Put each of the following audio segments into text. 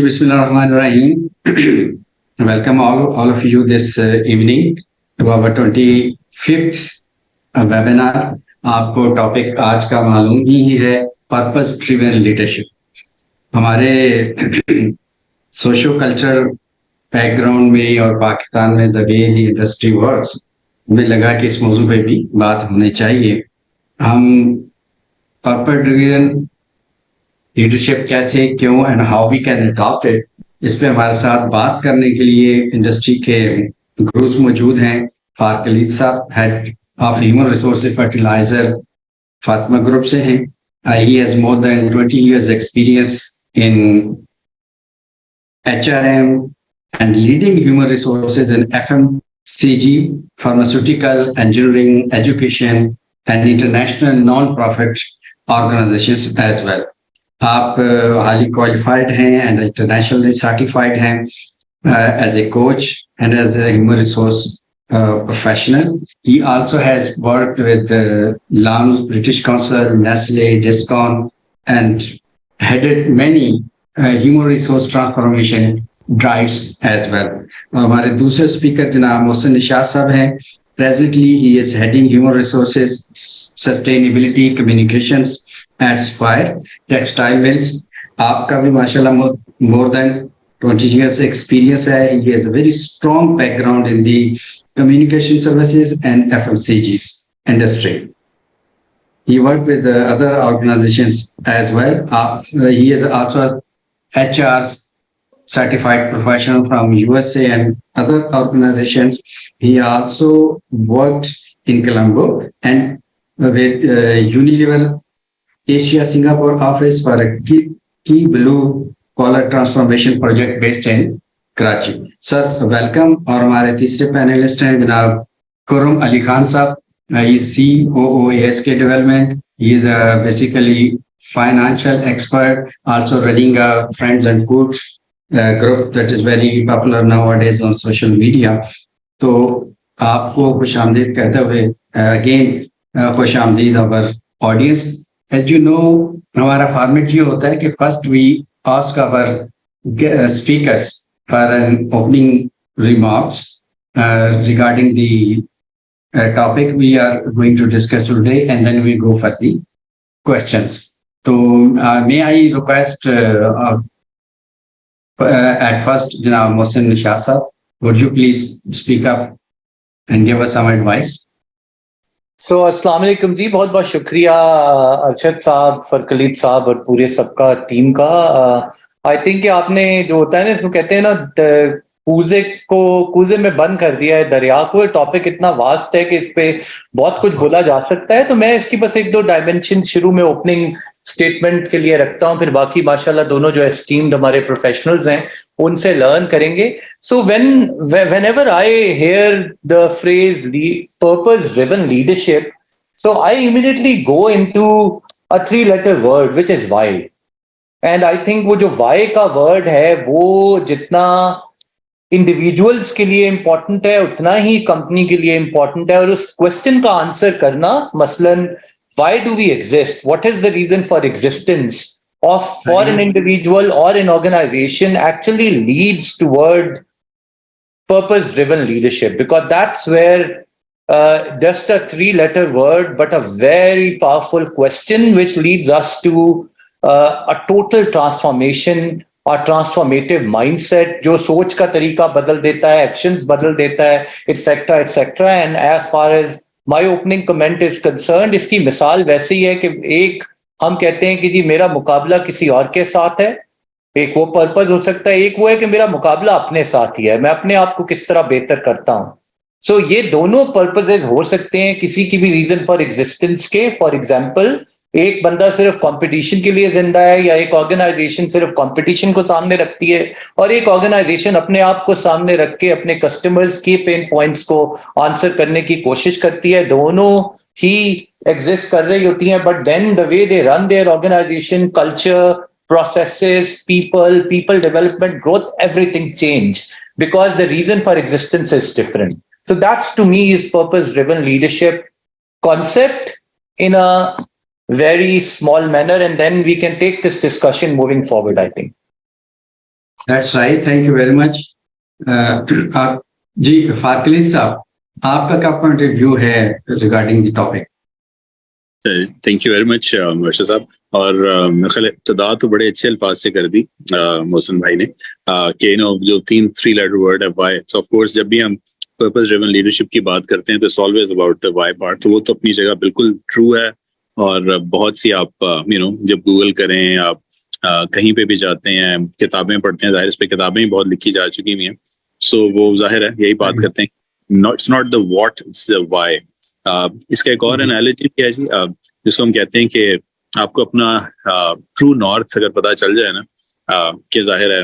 Bismillahirrahmanirrahim. Welcome all of you this evening to our 25th webinar. आपको topic आज का मालूम ही है, पर्पस ड्रिवन लीडरशिप. हमारे सोशो कल्चर बैकग्राउंड में और पाकिस्तान में the way the industry works, मुझे लगा कि इस मौजू पे भी बात होनी चाहिए. हम पर्पस ड्रिवन लीडरशिप कैसे, क्यों and how we can adopt it, इस पे हमारे साथ बात करने के लिए इंडस्ट्री के गुरुज मौजूद हैं. फारकलीद साहब, head of human resources fertilizer, Fatima group से हैं. He has more than 20 years experience in HRM and leading human resources in FMCG, pharmaceutical, engineering, education and international non-profit organizations as well. आप हाईली क्वालिफाइड हैं and internationally certified हैं as a coach and as a human resource professional. He also has worked with Lounge, British Council, Nestle, Discon, and headed many human resource transformation drives as well. हमारे दूसरे speaker जनाब मोहसिन निशात साहब हैं. Presently, he is heading human resources, sustainability, communications at Spire Textile Mills. आपका भी माशाल्लाह more than 20 years experience है. He has a very strong background in the communication services and FMCGs industry. He worked with other organizations as well. He is also a HR certified professional from USA and other organizations. He also worked in Colombo and with Unilever Asia Singapore office for a key blue collar transformation project based in Karachi. Sir welcome. और हमारे तीसरे panelist हैं जनाब खुर्रम अली खान साहब. ये COO ASK development. He is basically financial expert, also running a friends and food group that is very popular nowadays on social media. तो आपको खुश आमदीद कहते हुए अगेन खुश आमदीद our audience. As you know, हमारा फॉर्मेट ये होता है कि first we ask our speakers for an opening remarks regarding the topic we are going to discuss today, and then we go for the questions. So may I request at first Janab Mohsin Nishat sir, would you please speak up and give us some advice? So अस्सलाम वालेकुम जी, बहुत बहुत शुक्रिया अरशद साहब, फरकलीद साहब और पूरे सबका टीम का. आई थिंक कि आपने जो होता है ना, इसको कहते हैं ना, कूजे में बंद कर दिया है दरिया को. टॉपिक इतना वास्ट है कि इस पे बहुत कुछ बोला जा सकता है. तो मैं इसकी बस एक दो डायमेंशन शुरू में ओपनिंग स्टेटमेंट के लिए रखता हूं, फिर बाकी माशाल्लाह दोनों जो एस्टीम्ड हमारे प्रोफेशनल्स हैं उनसे लर्न करेंगे. सो whenever I hear the phrase purpose driven leadership, so I immediately go into a 3-letter word which is why. And I think वो जो वाई का वर्ड है वो जितना इंडिविजुअल्स के लिए इंपॉर्टेंट है उतना ही कंपनी के लिए इंपॉर्टेंट है. और उस क्वेश्चन का आंसर करना, मसलन why do we exist, what is the reason for existence of for an individual और an organization, actually leads toward purpose driven leadership, because that's where just a 3-letter word but a very powerful question which leads us to a total transformation or transformative mindset, जो सोच का तरीका बदल देता है, actions बदल देता है, etc etc. And as far as my opening comment is concerned, इसकी मिसाल वैसे ही है कि एक हम कहते हैं कि जी मेरा मुकाबला किसी और के साथ है, एक वो पर्पस हो सकता है, एक वो है कि मेरा मुकाबला अपने साथ ही है, मैं अपने आप को किस तरह बेहतर करता हूं. सो ये दोनों पर्पसेस हो सकते हैं किसी की भी रीजन फॉर एग्जिस्टेंस के. फॉर एग्जांपल, एक बंदा सिर्फ कंपटीशन के लिए जिंदा है, या एक ऑर्गेनाइजेशन सिर्फ कंपटीशन को सामने रखती है, और एक ऑर्गेनाइजेशन अपने आप को सामने रख के अपने कस्टमर्स के पेन पॉइंट्स को आंसर करने की कोशिश करती है. दोनों ही एग्जिस्ट कर रही होती हैं, but then the way they run their organisation, culture, processes, people development, growth, everything change because the reason for existence is different. So that's, to me, is purpose driven leadership concept in a very small manner, and then we can take this discussion moving forward, I think. That's right, thank you very much. आप जी फारकलीस साहब, आपका क्या point of view है regarding the topic? Thank you very much Varsha साहब। और मेरे ख्याल इब्तदा तो बड़े अच्छे अल्फाज से कर दी मोहसिन भाई ने कि जो थ्री लेटर वर्ड है वाई। सो ऑफ कोर्स जब भी हम पर्पस ड्रिवन लीडरशिप की बात करते हैं तो it's always about the why part, तो वो तो अपनी जगह बिल्कुल ट्रू है। और बहुत सी आप जब गूगल करें, आप कहीं पे भी जाते हैं, किताबें पढ़ते हैं, जाहिर इस पे किताबें ही बहुत लिखी जा चुकी हुई हैं। सो वो जाहिर है यही बात करते हैं, it's not the what, it's the why. इसका एक और एनालिसिस क्या है जी, जिसको हम कहते हैं कि आपको अपना ट्रू नॉर्थ अगर पता चल जाए ना, कि जाहिर है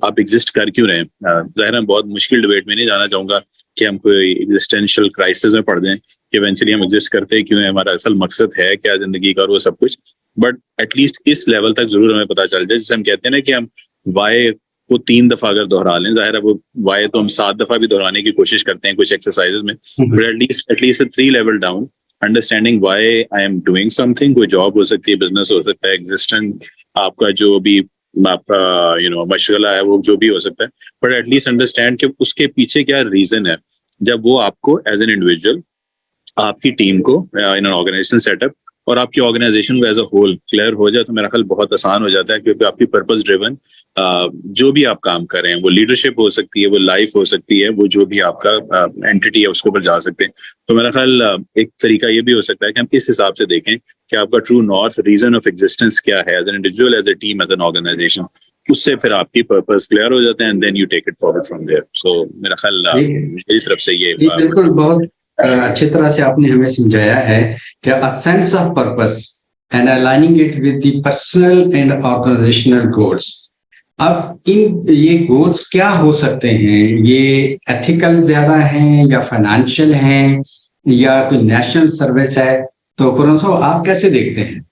आप एग्जिस्ट कर क्यों रहे हैं। जाहिर है बहुत मुश्किल डिबेट में नहीं जाना चाहूंगा कि हम कोई एग्जिस्टेंशियल क्राइसिस में पड़ जाएं कि इवेंचुअली हम एग्जिस्ट करते क्यों हैं, हमारा असल मकसद है क्या जिंदगी का, और वो सब कुछ। बट एटलीस्ट इस लेवल तक जरूर हमें पता चल जाए, जिसे हम कहते हैं ना कि हम वाई को 3 दफा अगर दोहरा लें, जाहिर है वो वाई तो हम 7 दफा भी दोहराने की कोशिश करते हैं कुछ एक्सरसाइजेज में, but at least 3 level down, understanding why I am doing something. कोई जॉब हो सकती है, बिजनेस हो सकता है, एग्जिस्टेंट आपका जो भी आपका मशगला है वो जो भी हो सकता है, बट एटलीस्ट अंडरस्टैंड कि उसके पीछे क्या रीजन है। जब वो आपको एज एन इंडिविजुअल, आपकी टीम को इन एन ऑर्गेनाइजेशन सेटअप और आपकी ऑर्गेनाइजेशन को एज अ होल क्लियर हो जाए, तो मेरा ख्याल बहुत आसान हो जाता है, क्योंकि आपकी पर्पस ड्रिवन जो भी आप काम कर रहे हैं, वो लीडरशिप हो सकती है, वो लाइफ हो सकती है, वो जो भी आपका एंटिटी है उसके ऊपर जा सकते हैं। तो मेरा ख्याल एक तरीका ये भी हो सकता है कि हम इस हिसाब से देखें कि आपका true north, reason of existence क्या है as an individual, as a team, as an organization. उससे फिर आपकी पर्पस क्लियर हो जाते हैं and then you take it forward from there. So मेरा ख्याल मेरी तरफ से ये बिल्कुल बहुत अच्छी तरह से आपने हमें समझाया है कि a sense of purpose and aligning it with the personal and organisational goals. अब ये गोल्स क्या हो सकते हैं? ये एथिकल ज्यादा हैं या फाइनेंशियल हैं या कोई नेशनल सर्विस है? तो कुरन साहब आप कैसे देखते हैं?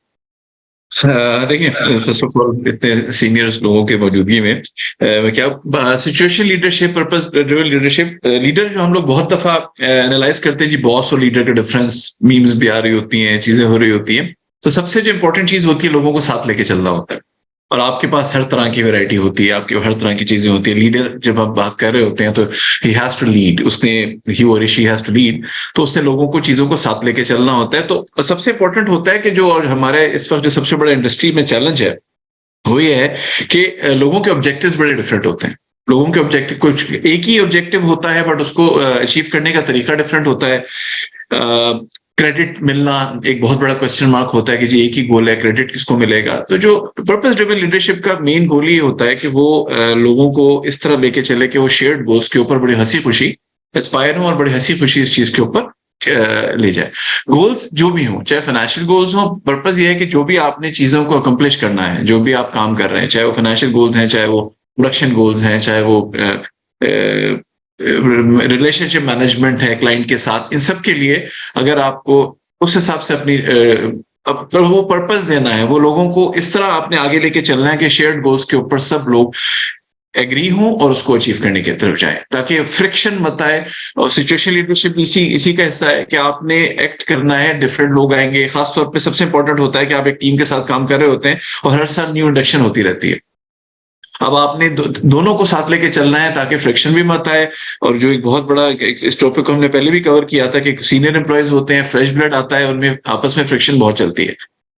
देखिए, फर्स्ट ऑफ ऑल इतने सीनियर्स लोगों के मौजूदगी में क्या situation leadership, purpose driven leadership, leader जो हम लोग बहुत दफा एनालाइज करते हैं जी, बॉस और लीडर का डिफरेंस, मीम्स भी आ रही होती हैं, चीजें हो रही होती हैं। तो सबसे जो इंपॉर्टेंट चीज होती है, लोगों को साथ लेके चलना होता है। और आपके पास हर तरह की वैरायटी होती है, आपके हर तरह की चीजें होती है। लीडर जब आप बात कर रहे होते हैं तो ही हैज टू लीड, उसने ही और शी हैज टू लीड, तो उसने लोगों को, चीजों को साथ लेके चलना होता है। तो सबसे इंपॉर्टेंट होता है कि जो हमारे इस वक्त जो सबसे बड़ा इंडस्ट्री में चैलेंज है वो ये है कि लोगों के ऑब्जेक्टिव्स बड़े डिफरेंट होते हैं। लोगों के ऑब्जेक्टिव, कुछ एक ही ऑब्जेक्टिव होता है बट उसको अचीव करने का तरीका डिफरेंट होता है। क्रेडिट मिलना एक बहुत बड़ा क्वेश्चन मार्क होता है कि जी एक ही गोल है, क्रेडिट किसको मिलेगा। तो जो पर्पस ड्रिवन लीडरशिप का मेन गोल ये होता है कि वो लोगों को इस तरह लेके चले कि वो शेयर्ड गोल्स के ऊपर बड़ी हंसी खुशी एस्पायर हो और बड़ी हंसी खुशी इस चीज के ऊपर ले जाए। गोल्स जो भी हो, चाहे फाइनेंशियल गोल्स हो, पर्पस ये है कि जो भी आपने चीजों को अकम्प्लिश करना है, जो भी आप काम कर रहे हैं, चाहे वो फाइनेंशियल गोल्स हैं, चाहे वो प्रोडक्शन गोल्स हैं, चाहे वो रिलेशनशिप मैनेजमेंट है क्लाइंट के साथ, इन सब के लिए अगर आपको उस हिसाब से अपनी वो पर्पस देना है, वो लोगों को इस तरह आपने आगे लेके चलना है कि शेयर्ड गोल्स के ऊपर सब लोग एग्री हों और उसको अचीव करने की तरफ जाए, ताकि फ्रिक्शन मत आए। और सिचुएशन लीडरशिप इसी का हिस्सा है कि आपने एक्ट करना है, डिफरेंट लोग आएंगे। खासतौर पे सबसे इंपॉर्टेंट होता है कि आप एक टीम के साथ काम कर रहे होते हैं और हर साल न्यू इंडक्शन होती रहती है। अब आपने दोनों को साथ लेके चलना है ताकि फ्रिक्शन भी मत आए। और जो एक बहुत बड़ा इस टॉपिक को हमने पहले भी कवर किया था कि सीनियर एम्प्लॉयज होते हैं, फ्रेश ब्लड आता है, उनमें आपस में फ्रिक्शन बहुत चलती है।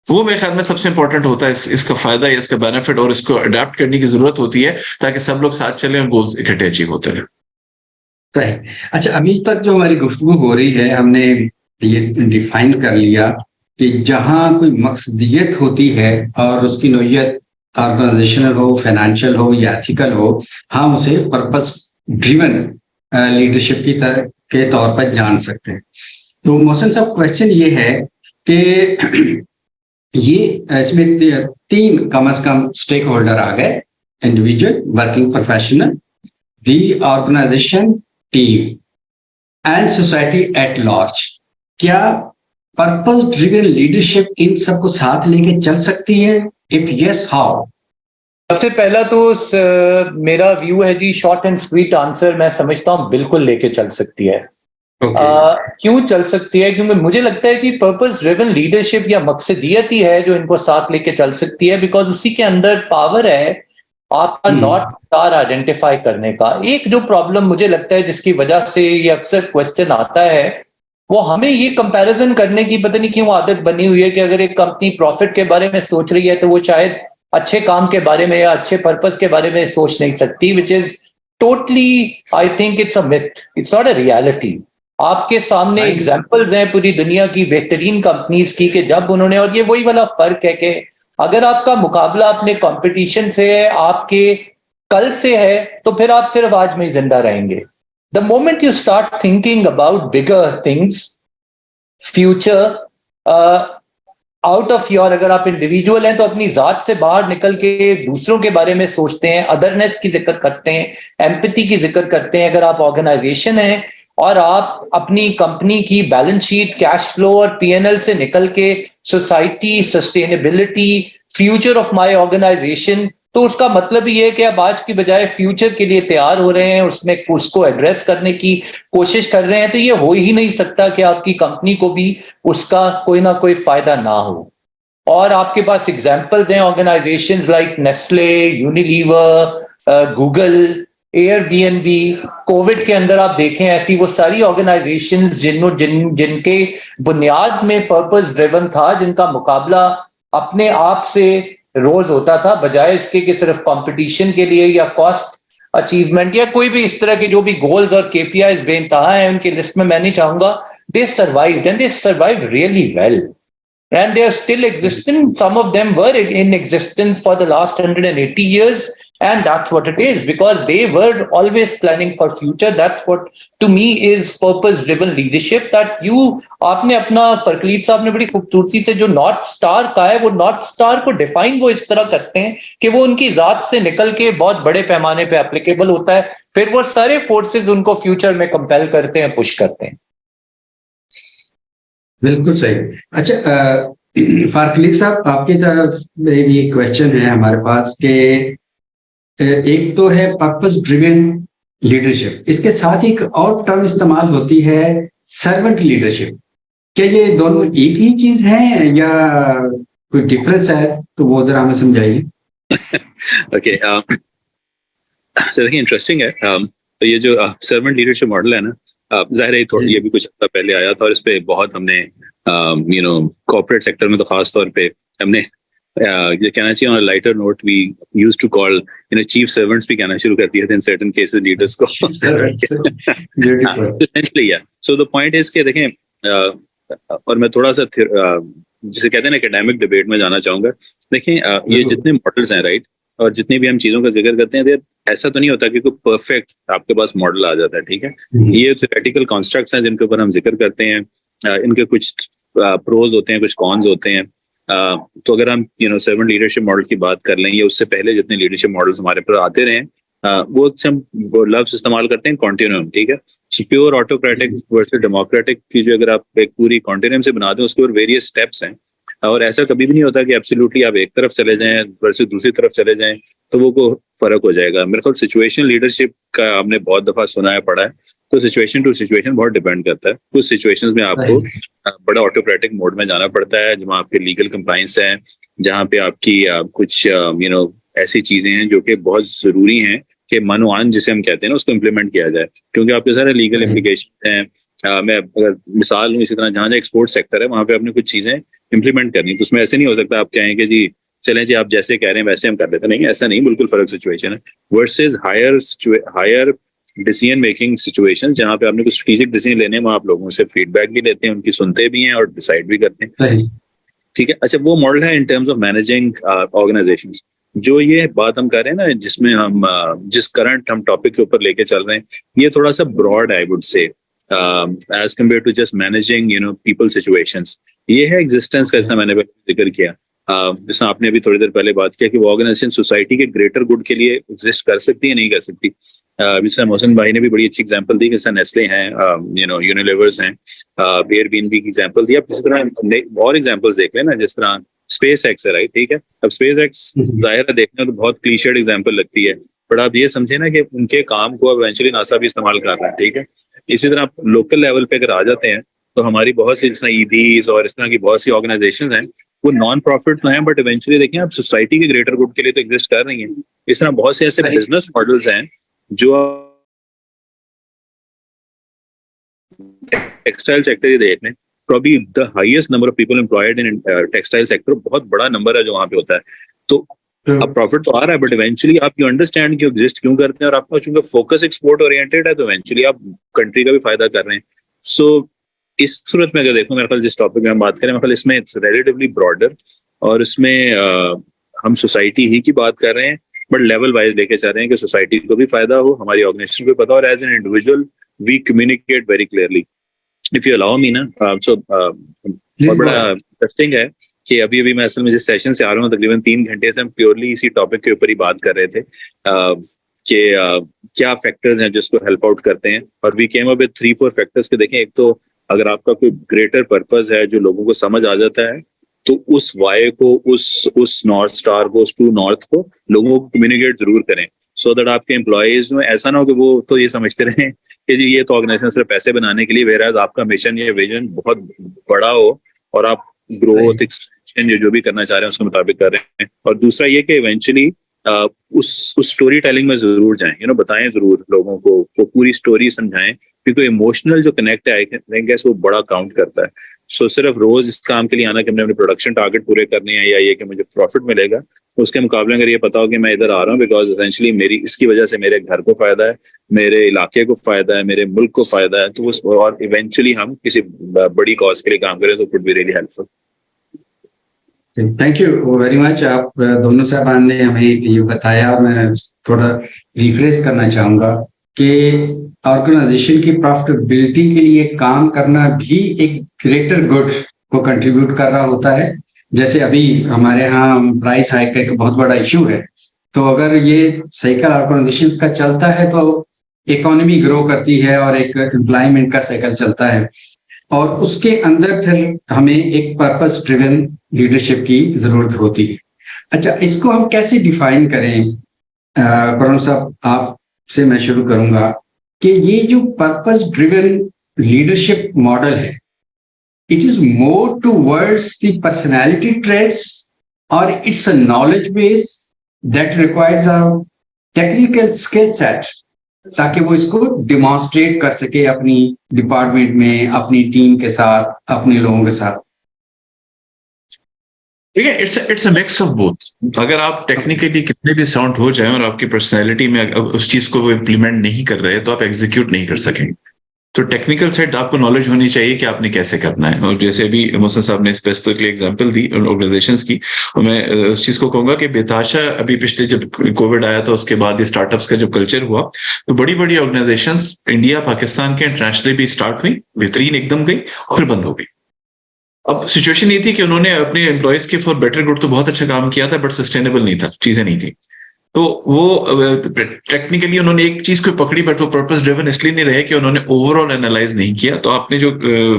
वो मेरे ख्याल में सबसे इंपॉर्टेंट होता है, इसका फायदा या इसका बेनिफिट, और इसको अडेप्ट करने की जरूरत होती है ताकि सब लोग साथ चलें और गोल्स इकट्ठे अचीव होते रहे। सही। अच्छा, अभी तक जो हमारी गुफ्तगू हो रही है, हमने ये डिफाइन कर लिया कि जहां कोई मकसदियत होती है और उसकी नोयत ऑर्गेनाइजेशनल हो, फाइनेंशियल हो या एथिकल हो, हम उसे पर्पस ड्रिवन लीडरशिप के तौर पर जान सकते हैं। तो मोहसिन साहब, क्वेश्चन ये है कि ये इसमें 3 कम से कम स्टेक होल्डर आ गए: individual, working professional, the organisation, team and society at large. क्या पर्पस ड्रिवन लीडरशिप इन सबको साथ लेके चल सकती है? If yes, how? सबसे पहला तो मेरा व्यू है जी, शॉर्ट एंड स्वीट आंसर मैं समझता हूं बिल्कुल लेके चल सकती है। क्यों चल सकती है? क्योंकि मुझे लगता है कि पर्पस ड्रिवन लीडरशिप या मकसदियत ही है जो इनको साथ लेके चल सकती है, बिकॉज उसी के अंदर पावर है आपका नॉर्थ स्टार आइडेंटिफाई करने का। एक जो प्रॉब्लम मुझे लगता है जिसकी वजह से ये अक्सर क्वेश्चन आता है, वो हमें ये कंपैरिजन करने की पता नहीं क्यों आदत बनी हुई है कि अगर एक कंपनी प्रॉफिट के बारे में सोच रही है तो वो शायद अच्छे काम के बारे में या अच्छे पर्पस के बारे में सोच नहीं सकती, which is totally, I think it's a myth, it's not a reality. आपके सामने एग्जाम्पल्स हैं पूरी दुनिया की बेहतरीन कंपनीज की कि जब उन्होंने, और ये वही वाला फर्क है कि अगर आपका मुकाबला अपने कंपटीशन से है, आपके कल से है, तो फिर आप सिर्फ आज में ही जिंदा रहेंगे। The moment you start thinking about bigger things, future out of your, अगर आप इंडिविजुअल हैं तो अपनी जात से बाहर निकल के दूसरों के बारे में सोचते हैं, अदरनेस की जिक्र करते हैं, एम्पैथी की जिक्र करते हैं। अगर आप ऑर्गेनाइजेशन है और आप अपनी कंपनी की बैलेंस शीट, कैश फ्लो और पीएनएल से निकल के society, sustainability, future of my organisation, तो उसका मतलब ये है कि आप आज की बजाय फ्यूचर के लिए तैयार हो रहे हैं, उसमें उसको एड्रेस करने की कोशिश कर रहे हैं, तो ये हो ही नहीं सकता कि आपकी कंपनी को भी उसका कोई ना कोई फायदा ना हो। और आपके पास एग्जांपल्स हैं organisations like Nestle, Unilever, Google, Airbnb. Covid के अंदर आप देखें ऐसी वो सारी ऑर्गेनाइजेशंस जिनके बुनियाद में पर्पस ड्रिवन था, जिनका मुकाबला अपने आप से रोज होता था, बजाय इसके कि सिर्फ कंपटीशन के लिए या कॉस्ट अचीवमेंट या कोई भी इस तरह के जो भी गोल्स और केपीआईज बेनतहा हैं उनकी लिस्ट में मैं नहीं चाहूंगा। They survived and they survived really well, and they are still existing. Some of them were in existence for the last 180 years, and that's what it is, because they were always planning for future. That's what to me is purpose driven leadership, that you, आपने अपना, फरकलीत साहब ने बड़ी खूबसूरती से जो north star का है, वो नॉर्थ स्टार को डिफाइन वो इस तरह करते हैं कि वो उनकी जात से निकल के बहुत बड़े पैमाने पे एप्लीकेबल होता है, फिर वो सारे फोर्सेस उनको फ्यूचर में कंपेल करते हैं, पुश करते हैं। बिल्कुल सही। अच्छा, फारकली साहब, आपकी तरफ में भी एक क्वेश्चन है हमारे पास के, एक तो है पर्पस ड्रिवन लीडरशिप, इसके साथ ही एक और टर्म इस्तेमाल होती है सर्वेंट लीडरशिप। क्या ये दोनों एक ही चीज है या कोई डिफरेंस है? तो वो जरा हमें समझाइए। ओके, so देखिए इंटरेस्टिंग है। तो ये जो सर्वेंट लीडरशिप मॉडल है ना, जाहिर है थोड़ी ये भी कुछ हफ्ता पहले आया था और इस पे बहुत हमने कॉर्पोरेट सेक्टर में तो खास तौर पे हमने ये कहना चाहिए on lighter note, we used to call chief servants भी कहना शुरू कर दिया था इन सर्टेन केसेस लीडर्स को। एसेंशियली या सो द पॉइंट इज के देखें, और मैं थोड़ा सा जिसे कहते हैं ना एकेडमिक डिबेट में जाना चाहूंगा। देखें, ये जितने मॉडल्स हैं, राइट, और जितने भी हम चीजों का जिक्र करते हैं, ऐसा तो नहीं होता कि कोई परफेक्ट आपके पास मॉडल आ जाता है, ठीक है। ये थ्योरेटिकल कॉन्स्ट्रक्ट्स हैं जिनके ऊपर हम जिक्र करते हैं, इनके कुछ प्रोज होते हैं, कुछ कॉन्स होते हैं। तो अगर हम सर्वेंट लीडरशिप मॉडल की बात कर लें, या उससे पहले जितने लीडरशिप मॉडल्स हमारे पर आते रहे, वो हम लफ्ज इस्तेमाल करते हैं कॉन्टिन्यूम, ठीक है। प्योर ऑटोक्रेटिक वर्सेस डेमोक्रेटिक की जो अगर आप एक पूरी कॉन्टिन्यूम से बना दें, उसके ऊपर वेरियस स्टेप्स हैं, और ऐसा कभी भी नहीं होता कि एब्सोल्युटली आप एक तरफ चले जाएं वर्सेस दूसरी तरफ चले जाएं तो वो को फर्क हो जाएगा। मेरे ख्याल सिचुएशन लीडरशिप का आपने बहुत दफा सुना है, पढ़ा है, तो सिचुएशन टू सिचुएशन बहुत डिपेंड करता है। कुछ सिचुएशंस में आपको बड़ा ऑटोक्रेटिक मोड में जाना पड़ता है, जहाँ आपके लीगल कंप्लायंस है, जहाँ पे आपकी कुछ ऐसी चीजें हैं जो कि बहुत जरूरी हैं कि मनोआन जिसे हम कहते हैं ना, उसको इम्प्लीमेंट किया जाए, क्योंकि आपके सारे लीगल इम्प्लीकेशन हैं। मैं अगर मिसाल लूँ, इसी तरह जहाँ जहाँ एक्सपोर्ट सेक्टर है वहाँ पे आपने कुछ चीजें इम्प्लीमेंट करनी, तो उसमें ऐसे नहीं हो सकता आप कहें कि जी चलें जी आप जैसे कह रहे हैं वैसे हम कर लेते, नहीं, ऐसा नहीं, बिल्कुल फर्क सिचुएशन है। Versus higher decision making situation, जहाँ पे आपने कुछ स्ट्रेटेजिक डिसीजन लेने हैं, वहाँ आप लोगों से फीडबैक भी लेते हैं, उनकी सुनते भी हैं और डिसाइड भी करते हैं, ठीक है। अच्छा, वो मॉडल है in terms of managing organisations. जो ये बात हम कर रहे हैं ना, जिसमें हम जिस करंट हम टॉपिक के ऊपर लेके चल रहे हैं, ये थोड़ा सा broad I would say as compare to just managing people situations. ये है एग्जिस्टेंस का, जैसा मैंने जिक्र किया, जैसा आपने अभी थोड़ी देर पहले बात किया कि वो ऑर्गेनाइजेशन सोसाइटी के ग्रेटर गुड के लिए एग्जिस्ट कर सकती है, नहीं कर सकती। जैसा मोहसिन भाई ने भी बड़ी अच्छी एग्जांपल दी, जैसा नेस्ले हैं, यूनिलीवर्स हैं, एयरबीएनबी की एग्जांपल दी। आप इसी तरह और एग्जांपल्स देख लें ना, जिस तरह स्पेस एक्स है, राइट, ठीक है। अब स्पेस एक्स जाहिर है देखने में तो बहुत क्लीशेड एग्जांपल लगती है, बट आप ये समझे ना कि उनके काम को इवेंचुअली नासा भी इस्तेमाल कर रहा है, ठीक है। इसी तरह आप लोकल लेवल पे अगर आ जाते हैं तो हमारी बहुत सी जिस तरह ईदीज और इस तरह की बहुत सी ऑर्गेनाइजेशंस हैं वो नॉन प्रॉफिट तो है, बट इवेंचुअली देखिए आप सोसाइटी के ग्रेटर गुड के लिए तो एग्जिस्ट कर रही हैं। इस तरह बहुत से ऐसे सही। बिजनेस मॉडल्स हैं जो टेक्सटाइल सेक्टर ही देख लें, probably the highest number of people employed in textile sector, बहुत बड़ा नंबर है जो वहाँ पे होता है। तो अब प्रॉफिट तो आ रहा है, बट इवेंचुअली आप यू अंडरस्टैंड कि एग्जिस्ट क्यों करते हैं, और आपका चूंकि फोकस एक्सपोर्ट ओरिएंटेड है तो इवेंचुअली आप कंट्री का भी फायदा कर रहे हैं। सो इस सूरत में अगर देखो, मेरे ख्याल जिस टॉपिक में हम बात करें, मेरे ख्याल इसमें इट्स रिलेटिवली ब्रॉडर, और इसमें हम सोसाइटी ही की बात कर रहे हैं, बट लेवल वाइज लेके चल रहे हैं कि सोसाइटी को भी फायदा हो, हमारी ऑर्गेनाइजेशन को भी पता हो, और as an individual we communicate very clearly. If you allow me ना, सो बहुत बड़ा इंटरेस्टिंग है कि अभी अभी मैं असल में जिस सेशन से आ रहा हूँ, तकरीबन 3 घंटे से हम प्योरली इसी टॉपिक के ऊपर ही बात कर रहे थे कि क्या फैक्टर्स हैं जिसको हेल्प आउट करते हैं, और we came up with 3-4 factors के। देखें, एक तो अगर आपका कोई ग्रेटर पर्पस है जो लोगों को समझ आ जाता है, तो उस वाई को, उस नॉर्थ स्टार को, उस ट्रू नॉर्थ को लोगों को कम्युनिकेट जरूर करें, सो दैट आपके एम्प्लॉयज में ऐसा ना हो कि वो तो ये समझते रहें कि जी ये तो ऑर्गेनाइजेशन सिर्फ पैसे बनाने के लिए, वेराज आपका मिशन या विजन बहुत बड़ा हो और आप ग्रोथ एक्सपेंशन जो भी करना चाह रहे हैं उसके मुताबिक कर रहे हैं। और दूसरा ये कि इवेंचुअली उस स्टोरी टेलिंग में जरूर जाएं, बताएं जरूर लोगों को, वो पूरी स्टोरी समझाएं, क्योंकि इमोशनल जो कनेक्ट है आई थिंक वो बड़ा काउंट करता है। सो सिर्फ रोज इस काम के लिए आना कि हमने अपने प्रोडक्शन टारगेट पूरे करने हैं या ये कि मुझे प्रॉफिट मिलेगा, उसके मुकाबले अगर ये पता हो कि मैं इधर आ रहा हूँ बिकॉज एसेंशियली मेरी इसकी वजह से मेरे घर को फायदा है, मेरे इलाके को फायदा है, मेरे मुल्क को फायदा है, तो वो और इवेंचुअली हम किसी बड़ी कॉज के लिए काम करें तो could be really helpful. Thank you very much. आप दोनों साहबान ने हमें ये बताया। मैं थोड़ा रिफ्रेश करना चाहूंगा कि ऑर्गेनाइजेशन की प्रॉफिटेबिलिटी के लिए काम करना भी एक ग्रेटर गुड को कंट्रीब्यूट कर रहा होता है। जैसे अभी हमारे यहाँ प्राइस हाइक का एक बहुत बड़ा इश्यू है, तो अगर ये साइकिल ऑर्गेनाइजेशंस का चलता है तो इकोनॉमी ग्रो करती है और एक एम्प्लॉयमेंट का साइकिल चलता है, और उसके अंदर फिर हमें एक पर्पस ड्रिवन लीडरशिप की जरूरत होती है। अच्छा, इसको हम कैसे डिफाइन करें? करण साहब, आपसे मैं शुरू करूंगा कि ये जो पर्पस ड्रिवन लीडरशिप मॉडल है, it is more towards the personality traits और it's a knowledge base that requires a technical skill set, ताकि वो इसको डिमॉन्स्ट्रेट कर सके अपनी डिपार्टमेंट में, अपनी टीम के साथ, अपने लोगों के साथ। ठीक है, it's a mix of both. अगर आप टेक्निकली कितने भी साउंड हो जाए और आपकी पर्सनैलिटी में उस चीज को वो इम्प्लीमेंट नहीं कर रहे तो आप एग्जीक्यूट नहीं कर सकेंगे। तो टेक्निकल साइड आपको नॉलेज होनी चाहिए कि आपने कैसे करना है। और जैसे अभी मोहसिन साहब ने स्पेसिफिकली एग्जांपल दी ऑर्गेनाइजेशंस की, और मैं उस चीज को कहूंगा कि बेताशा अभी पिछले जब कोविड आया था उसके बाद ये स्टार्टअप्स का जब कल्चर हुआ, तो बड़ी बड़ी ऑर्गेनाइजेशंस इंडिया पाकिस्तान के इंटरनेशनली भी स्टार्ट हुई, बेहतरीन एकदम गई और फिर बंद हो गई। अब सिचुएशन ये थी कि उन्होंने अपने एम्प्लॉयज के फॉर बेटर गुड तो बहुत अच्छा काम किया था, बट सस्टेनेबल नहीं था, चीजें नहीं थी। तो वो टेक्निकली उन्होंने एक चीज को पकड़ी, बट वो पर्पस ड्रिवन इसलिए नहीं रहे कि उन्होंने ओवरऑल एनालाइज नहीं किया। तो आपने जो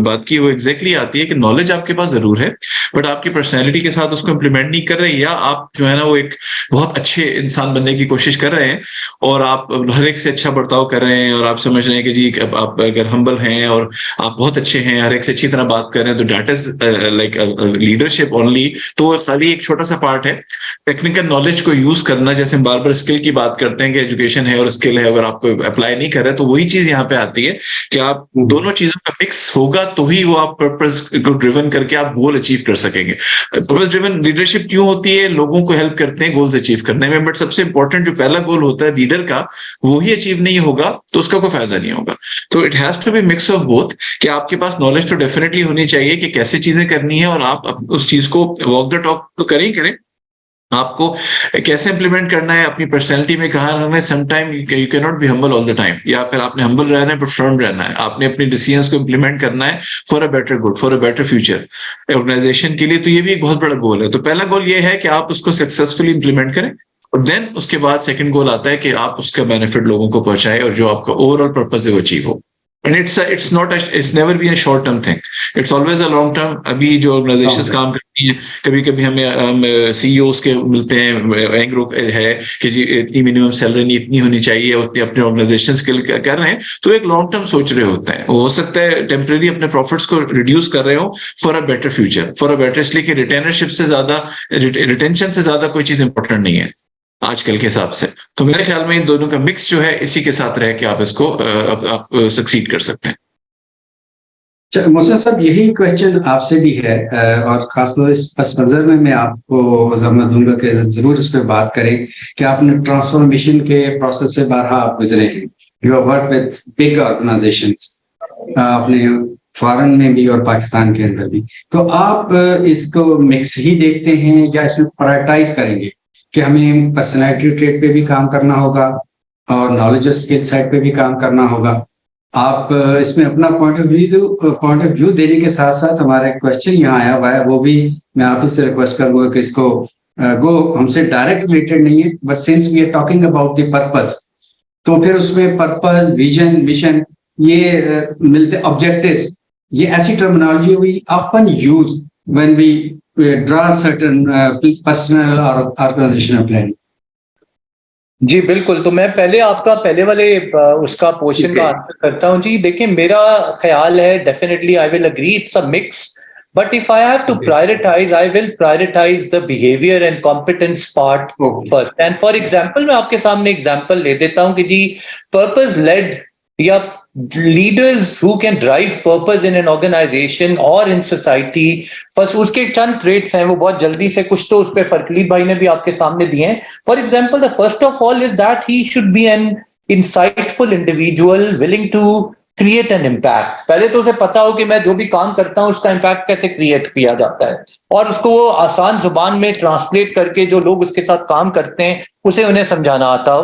बात की वो एग्जैक्टली आती है कि नॉलेज आपके पास जरूर है, बट आपकी पर्सनैलिटी के साथ उसको इम्प्लीमेंट नहीं कर रहे, या आप जो है ना वो एक बहुत अच्छे इंसान बनने की कोशिश कर रहे हैं और आप हर एक से अच्छा बर्ताव कर रहे हैं, और आप समझ रहे हैं कि जी आप अगर हम्बल हैं और आप बहुत अच्छे हैं, हर एक से अच्छी तरह बात कर रहे हैं, तो that is like leadership only. तो खाली एक छोटा सा पार्ट है टेक्निकल नॉलेज को यूज करना। जैसे बार बार स्किल की बात करते हैं कि एजुकेशन है और स्किल है, अगर आपको अप्लाई नहीं कर रहे तो वही चीज यहाँ पे आती है कि आप दोनों चीजों का मिक्स होगा तो ही वो आप पर्पस को ड्रिवन करके आप गोल अचीव कर सकेंगे। पर्पस ड्रिवन लीडरशिप क्यों होती है? लोगों को हेल्प करते हैं गोल्स अचीव करने में, बट सबसे इंपॉर्टेंट जो पहला गोल होता है लीडर का, वो ही अचीव नहीं होगा तो उसका कोई फायदा नहीं होगा। तो it has to be mix of both, कि आपके पास नॉलेज तो डेफिनेटली होनी चाहिए कि कैसे चीजें करनी है, और आप उस चीज को वॉक द टॉक तो करें, आपको कैसे इंप्लीमेंट करना है, अपनी पर्सनैलिटी में कहाँ रहना है। Sometime you can not be humble all the time, या फिर आपने हम्बल रहना है बट फर्म रहना है। आपने अपनी डिसीजंस को इंप्लीमेंट करना है for a better good, for a better future organization के लिए। तो ये भी एक बहुत बड़ा गोल है। तो पहला गोल ये है कि आप उसको सक्सेसफुली इंप्लीमेंट करें, और देन उसके बाद सेकंड गोल आता है कि आप उसका बेनिफिट लोगों को पहुंचाएं और जो आपका ओवरऑल पर्पस है वो अचीव हो। And it's not it's never been a short term thing. It's always a long term. अभी जो ऑर्गेनाइजेशंस काम करती हैं, कभी कभी हमें सीईओस के मिलते हैं, एंग्रो है कि जी इतनी मिनिमम सैलरी नहीं इतनी होनी चाहिए, उतनी अपने ऑर्गेनाइजेशंस के लिए कर रहे हैं, तो एक लॉन्ग टर्म सोच रहे होते हैं। हो सकता है टेम्परेरी अपने प्रॉफिट्स को रिड्यूस कर रहे हो for a better future, for a better, इसलिए कि रिटेनरशिप से ज्यादा, रिटेंशन से ज्यादा कोई चीज इंपॉर्टेंट नहीं है आजकल के हिसाब से। तो मेरे ख्याल में इन दोनों का मिक्स जो है, इसी के साथ रह के आप इसको आप सक्सीड कर सकते हैं। मोहसिन साहब, यही क्वेश्चन आपसे भी है और खासतौर इस पस मंजर में मैं आपको जरूरत दूंगा कि जरूर इस पर बात करें कि आपने ट्रांसफॉर्मेशन के प्रोसेस से बारहा आप गुजरे हैं। You have work with big organisations, अपने फॉरेन में भी और पाकिस्तान के अंदर भी। तो आप इसको मिक्स ही देखते हैं या इसमें प्रायोरिटाइज करेंगे कि हमें पर्सनैलिटी ट्रेट पे भी काम करना होगा और नॉलेज और स्किल साइड पे भी काम करना होगा? आप इसमें अपना पॉइंट ऑफ व्यू देने के साथ साथ हमारा एक क्वेश्चन यहाँ आया हुआ है, वो भी मैं आप ही से रिक्वेस्ट करूंगा कि इसको वो हमसे डायरेक्ट रिलेटेड नहीं है, but since we are talking about the purpose, तो फिर उसमें पर्पस, विजन, मिशन, ये मिलते, ऑब्जेक्टिव्स, ये ऐसी terminology we often use when we draw certain personal or organizational planning. जी बिल्कुल। तो मैं पहले आपका पहले वाले उसका पोर्शन का आंसर करता हूं। जी देखिए, मेरा ख्याल है definitely I will agree it's a mix, but if I have to prioritize, I will prioritize the behaviour and competence part first. And for example, मैं आपके सामने एग्जांपल ले देता हूं कि जी पर्पस लेड या leaders who can drive purpose in an organization or in society, first उसके चंद traits हैं, वो बहुत जल्दी से कुछ तो उस पे फरकलीब भाई ने भी आपके सामने दिए हैं। For example, the first of all is that he should be an insightful individual willing to create an impact। पहले तो उसे पता हो कि मैं जो भी काम करता हूं उसका इम्पैक्ट कैसे क्रिएट किया जाता है, और उसको वो आसान जुबान में ट्रांसलेट करके जो लोग उसके साथ काम करते हैं उसे उन्हें समझाना आता हो।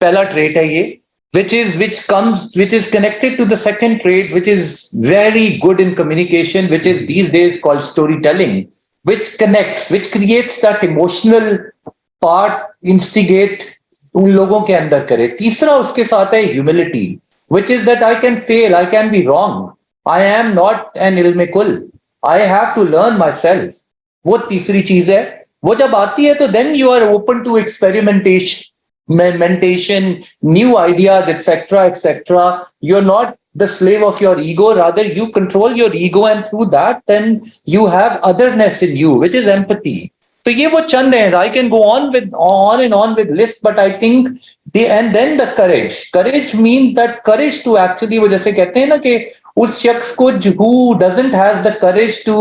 पहला ट्रेट है ये, which is connected to the second trait, which is very good in communication, which is these days called storytelling, which connects, which creates that emotional part, instigate उन लोगों के अंदर करे। तीसरा उसके साथ है humility, which is that I can fail, I can be wrong, I am not an ilmikul, I have to learn myself। वो तीसरी चीज है। वो जब आती है तो then you are open to experimentation, new ideas, etc., etc. You're not the slave of your ego, rather you control your ego, and through that then you have otherness in you, which is empathy। तो ये वो चंद हैं। I can go on and on with list, but I think and then the courage means that courage to actually, वो जैसे कहते हैं ना कि उस शख्स को who doesn't have the courage to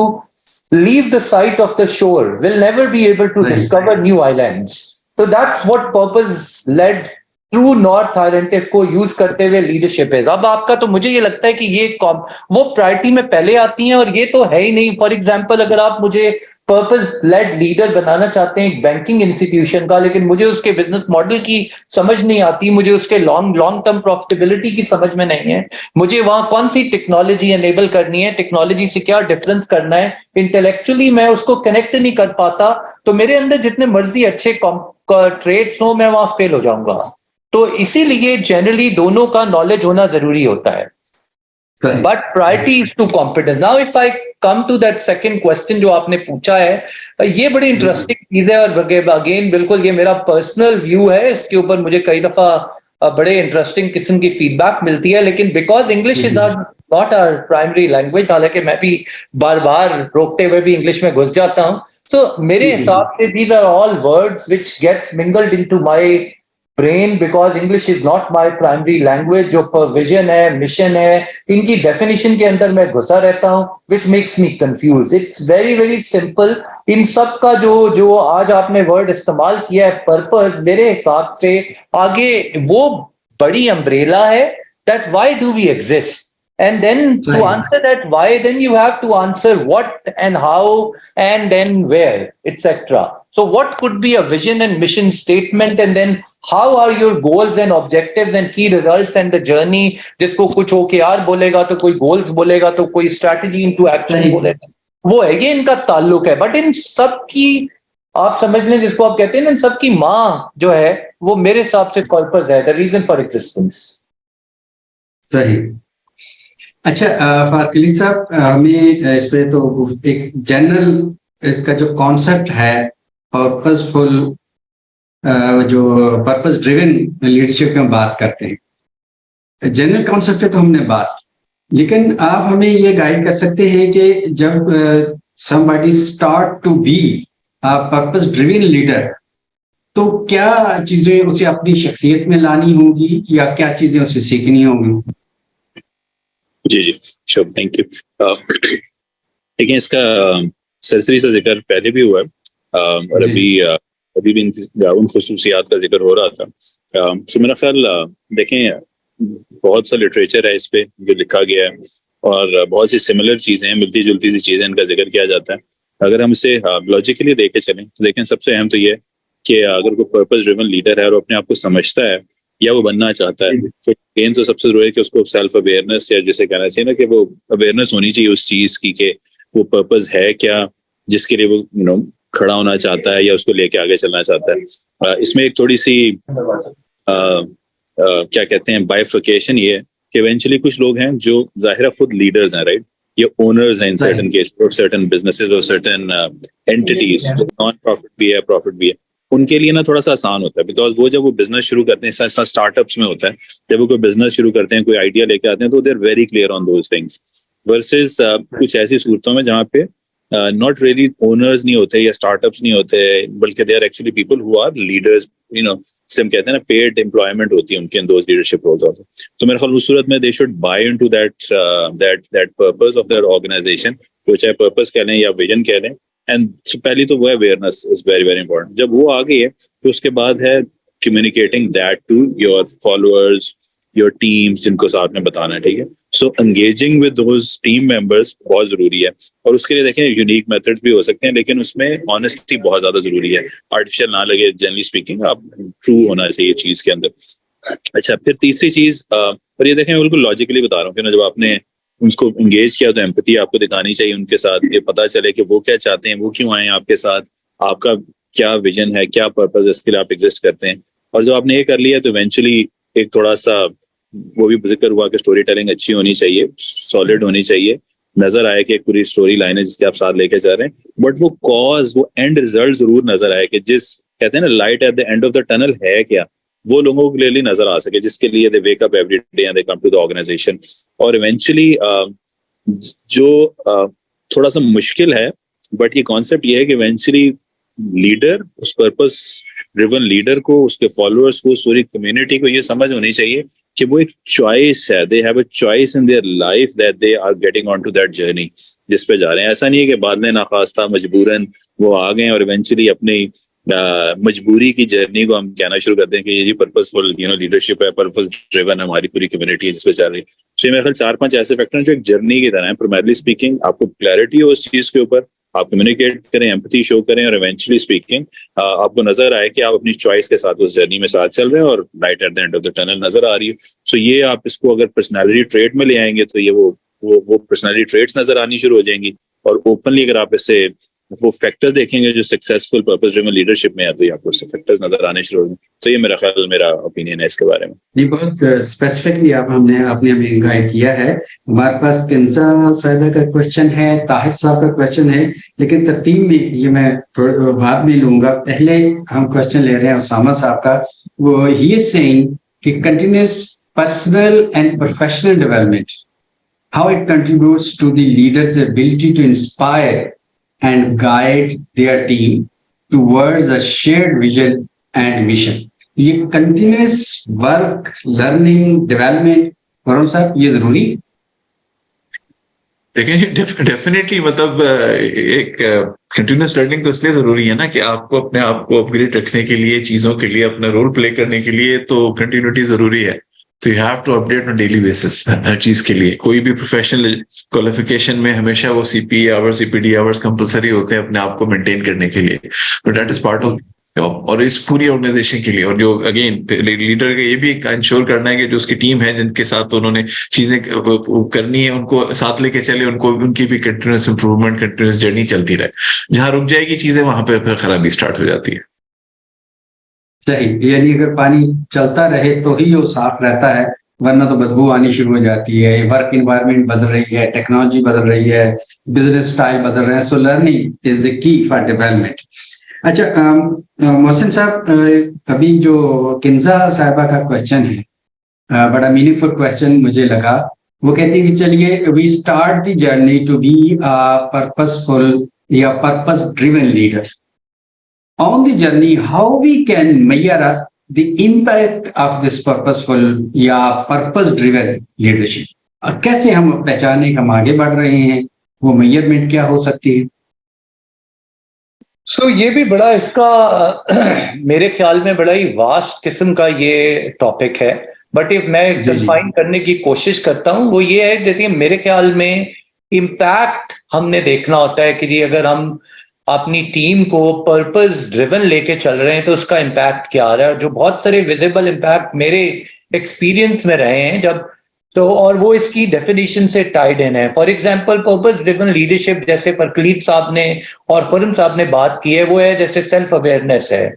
leave the sight of the shore will never be able to discover new islands। तो that's what purpose led true north identity को यूज करते हुए लीडरशिप है। अब आपका तो मुझे ये लगता है कि ये वो प्रायोरिटी में पहले आती हैं और ये तो है ही नहीं। फॉर एग्जांपल, अगर आप मुझे पर्पस लेड लीडर बनाना चाहते हैं एक बैंकिंग इंस्टीट्यूशन का, लेकिन मुझे उसके बिजनेस मॉडल की समझ नहीं आती, मुझे उसके लॉन्ग टर्म प्रॉफिटेबिलिटी की समझ में नहीं है, मुझे वहां कौन सी टेक्नोलॉजी एनेबल करनी है, टेक्नोलॉजी से क्या डिफरेंस करना है, इंटेलेक्चुअली मैं उसको कनेक्ट नहीं कर पाता, तो मेरे अंदर जितने मर्जी अच्छे ट्रेड्स हो मैं वहां फेल हो जाऊंगा। तो इसीलिए जनरली दोनों का नॉलेज होना जरूरी होता है। But priority is to competence. Now if I come to that second question जो आपने पूछा है, ये बड़ी इंटरेस्टिंग चीज है और अगेन बिल्कुल ये मेरा पर्सनल व्यू है, इसके ऊपर मुझे कई दफा बड़े इंटरेस्टिंग किस्म की फीडबैक मिलती है, लेकिन because English is not our primary language, हालांकि मैं भी बार बार रोकते हुए भी इंग्लिश में घुस जाता हूं। So मेरे हिसाब से these are all words which gets mingled into my brain because English is not my primary language। जो vision है, mission है, इनकी definition के अंदर मैं घुसा रहता हूँ, which makes me confused। It's very very simple। इन सब का जो आज आपने word इस्तेमाल किया है purpose, मेरे हिसाब से आगे वो बड़ी umbrella है that why do we exist। And then to answer that why, then you have to answer what and how and then where, etc. So what could be a vision and mission statement, and then how are your goals and objectives and key results and the journey। जिसको कुछ OKR बोलेगा तो कोई goals बोलेगा तो कोई strategy into action बोलेगा, वो है ये इनका ताल्लुक है। बट इन सब की आप समझ लें, जिसको आप कहते हैं ना, इन सब की माँ जो है वो मेरे हिसाब से पर्पस है, द रीजन फॉर एग्जिस्टेंस। सही। अच्छा, फारकली साहब, हमें इस पे तो एक जनरल इसका जो कॉन्सेप्ट है, पर्पसफुल, जो पर्पस ड्रिवन लीडरशिप की हम बात करते हैं, जनरल कॉन्सेप्ट पे तो हमने बात की, लेकिन आप हमें ये गाइड कर सकते हैं कि जब somebody start to be a purpose driven leader, तो क्या चीजें उसे अपनी शख्सियत में लानी होगी या क्या चीजें उसे सीखनी होंगी? जी जी, शुभ, थैंक यू। देखिए, इसका सरसरी सा जिक्र पहले भी हुआ है, और अभी भी उन खसूसियात का जिक्र हो रहा था। तो मेरा ख्याल, देखें, बहुत सा लिटरेचर है इस पे जो लिखा गया है, और बहुत सी सिमिलर चीजें हैं, मिलती जुलती सी चीजें, इनका जिक्र किया जाता है। अगर हम इसे लॉजिकली देखे चलें तो देखें, सबसे अहम तो ये है कि अगर कोई पर्पस ड्रिवन लीडर है और अपने आप को समझता है या वो बनना चाहता है, तो गेन तो सबसे जरूरी है कि उसको सेल्फ अवेयरनेस, या जिसे कहना चाहिए ना कि वो अवेयरनेस होनी चाहिए उस चीज की कि वो पर्पस है क्या जिसके लिए वो खड़ा होना चाहता है या उसको लेके आगे चलना चाहता है। इसमें एक थोड़ी सी क्या कहते हैं, बाइफिकेशन ये है कि इवेंचुअली कुछ लोग हैं जो जाहिर खुद लीडर्स हैं, राइट, ये ओनर्स हैं इन सर्टेन केस और सर्टेन बिजनेसेस और सर्टेन एंटिटीज, नॉन प्रॉफिट भी है, प्रॉफिट भी है। उनके लिए ना थोड़ा सा आसान होता है, बिकॉज वो जब वो बिजनेस शुरू करते हैं, स्टार्टअप्स में होता है, जब वो कोई बिजनेस शुरू करते हैं, कोई आइडिया लेके आते हैं, तो they are very clear on those things, versus कुछ ऐसी सूरतों में जहाँ पे नॉट रियली ओनर्स नहीं होते या स्टार्टअप्स नहीं होते, बल्कि they are actually people who are leaders, जिसे हम कहते हैं ना पेड एम्प्लॉयमेंट होती है उनके, दोज लीडरशिप रोल्स होते हैं। तो मेरे ख्याल उस सूरत में they should buy into that purpose of their organization, वो चाहे पर्पस कह लें या विजन कह लें। एंड पहली तो वो awareness is very very important. जब वो आ गई है तो उसके बाद है communicating that to your followers, your teams, जिनको साथ में बताना है, ठीक है। So engaging with those team members बहुत जरूरी है, और उसके लिए देखें यूनिक मेथड्स भी हो सकते हैं, लेकिन उसमें ऑनेस्टी बहुत ज्यादा जरूरी है, आर्टिफिशियल ना लगे, जनरली स्पीकिंग आप ट्रू होना चाहिए चीज के अंदर। अच्छा, फिर तीसरी चीज, और ये देखें, मैं बिल्कुल लॉजिकली बता रहा हूँ कि ना, जब आपने उनको एंगेज किया तो एम्पैथी आपको दिखानी चाहिए उनके साथ, ये पता चले कि वो क्या चाहते हैं, वो क्यों आए हैं आपके साथ, आपका क्या विजन है, क्या पर्पस है, इसके लिए आप एग्जिस्ट करते हैं। और जब आपने ये कर लिया तो इवेंचुअली एक थोड़ा सा वो भी जिक्र हुआ कि स्टोरी टेलिंग अच्छी होनी चाहिए, सॉलिड होनी चाहिए, नजर आए कि एक पूरी स्टोरी लाइन है जिसके आप साथ लेके जा रहे हैं, बट वो कॉज, वो एंड रिजल्ट जरूर नजर आए कि जिस कहते हैं ना light at the end of the tunnel है क्या, वो लोगों के लिए नजर आ सके, जिसके लिए they wake up every day and they come to the organisation. और इवेंचुअली जो थोड़ा सा मुश्किल है, बट ये कॉन्सेप्ट ये है कि इवेंचुअली लीडर, उस पर्पस ड्रिवन लीडर को, उसके फॉलोअर्स को, पूरी कम्युनिटी को ये समझ होनी चाहिए कि वो एक चॉइस है, they have a choice in their life that they are getting on to that journey जिस पे जा रहे हैं। ऐसा नहीं है कि बाद में नाखास्ता मजबूरन वो आ गए और इवेंचुअली अपनी मजबूरी की जर्नी को हम कहना शुरू करते हैं कि ये जी पर्पसफुल लीडरशिप है, पर्पस ड्रिवन हमारी पूरी कम्युनिटी है जिस पे चल रही है। तो मेरे ख्याल 4-5 ऐसे फैक्टर हैं जो एक जर्नी की तरह है। प्राइमरली स्पीकिंग, आपको क्लैरिटी हो उस चीज के ऊपर, आप कम्युनिकेट करें, एम्पैथी शो करें, और इवेंचुअली स्पीकिंग आपको नजर आए कि आप अपनी चॉइस के साथ उस जर्नी में साथ चल रहे हैं और light at the end of the tunnel नजर आ रही है। सो ये आप इसको अगर पर्सनालिटी ट्रेट में ले आएंगे तो ये वो पर्सनालिटी ट्रेट्स नजर आनी शुरू हो जाएंगी। और ओपनली अगर आप इसे वो फैक्टर देखेंगे जो सक्सेसफुल पर्पस ड्रिवन लीडरशिप में आते हैं, आपको फैक्टर्स नजर आने शुरू हो। तो ये मेरा ख्याल, मेरा ओपिनियन है इसके बारे में। जी, बहुत स्पेसिफिकली आपने हमें गाइड किया है। हमारे पास किंजा साहिबा का क्वेश्चन है, ताहिर साहब का क्वेश्चन है, लेकिन तरतीब में ये मैं बाद में लूंगा। पहले हम क्वेश्चन ले रहे हैं उसामा साहब का। वो ही इज सेइंग कि continuous personal and professional development, how it contributes to the leaders ability to inspire and guide their team towards a shared vision and mission। ये continuous work, learning, development, Varun साहब, ये जरूरी? लेकिन डेफिनेटली, मतलब एक continuous learning तो इसलिए जरूरी है ना कि आपको अपने आप को अपग्रेड रखने के लिए, चीजों के लिए, अपना रोल प्ले करने के लिए तो कंटिन्यूटी जरूरी है। तो you have to update on daily basis हर चीज के लिए। कोई भी प्रोफेशनल क्वालिफिकेशन में हमेशा वो CP hours, CPD hours compulsory होते हैं अपने आप को मेंटेन करने के लिए। तो that is part of job, और इस पूरी ऑर्गेनाइजेशन के लिए। और जो अगेन लीडर का ये भी इंश्योर करना है कि जो उसकी टीम है, जिनके साथ उन्होंने चीजें करनी है, उनको साथ लेके चले, उनको उनकी भी कंटिन्यूस इंप्रूवमेंट, कंटिन्यूस जर्नी चलती रहे। जहां रुक जाएगी चीजें, वहां पे फिर खराबी स्टार्ट हो जाती है। सही, यानी अगर पानी चलता रहे तो ही वो साफ रहता है, वरना तो बदबू आनी शुरू हो जाती है। वर्क इन्वायरमेंट बदल रही है, टेक्नोलॉजी बदल रही है, बिजनेस स्टाइल बदल रहे हैं, so learning is the key for development. अच्छा, मोहसिन साहब, अभी जो किन्जा साहिबा का क्वेश्चन है, बड़ा मीनिंगफुल क्वेश्चन मुझे लगा। वो कहती है कि चलिए, we start the journey to be a purposeful या purpose driven leader. On the journey, how we can measure up the impact of this purposeful या पर्पस ड्रिवन लीडरशिप? कैसे हम पहचाने कि हम आगे बढ़ रहे हैं? वो मेजरमेंट क्या हो सकती है? सो ये भी बड़ा इसका मेरे ख्याल में बड़ा ही वास्ट किस्म का ये टॉपिक है। बट इफ मैं जी, जी। डिफाइन करने की कोशिश करता हूँ, वो ये है, जैसे मेरे ख्याल में इम्पैक्ट हमने देखना होता है कि जी अगर हम अपनी टीम को पर्पस ड्रिवन लेके चल रहे हैं तो उसका इम्पैक्ट क्या आ रहा है। जो बहुत सारे विजिबल इम्पैक्ट मेरे एक्सपीरियंस में रहे हैं, जब तो और वो इसकी डेफिनेशन से टाइड इन है। For example, purpose driven leadership जैसे परकलीत साहब ने और परम साहब ने बात की है, वो है जैसे सेल्फ अवेयरनेस है,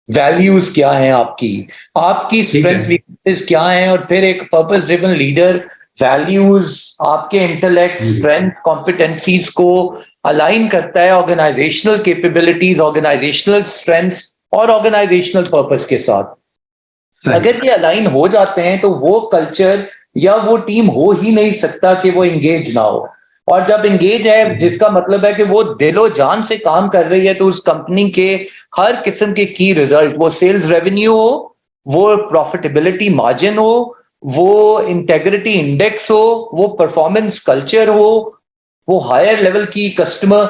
वैल्यूज क्या है आपकी, आपकी ठीक है। स्ट्रेंथ वीकनेस क्या है, और फिर एक पर्पस ड्रिवन लीडर वैल्यूज, आपके इंटेलेक्ट, स्ट्रेंथ, कॉम्पिटेंसीज को अलाइन करता है ऑर्गेनाइजेशनल कैपेबिलिटीज, ऑर्गेनाइजेशनल स्ट्रेंथ्स और ऑर्गेनाइजेशनल पर्पस के साथ। सही। अगर ये अलाइन हो जाते हैं तो वो कल्चर या वो टीम हो ही नहीं सकता कि वो एंगेज ना हो। और जब एंगेज है, जिसका मतलब है कि वो दिलो जान से काम कर रही है, तो उस कंपनी के हर किस्म के की रिजल्ट, वो सेल्स रेवेन्यू हो, वो प्रॉफिटेबिलिटी मार्जिन हो, वो इंटेग्रिटी इंडेक्स हो, वो परफॉर्मेंस कल्चर हो, वो हायर लेवल की कस्टमर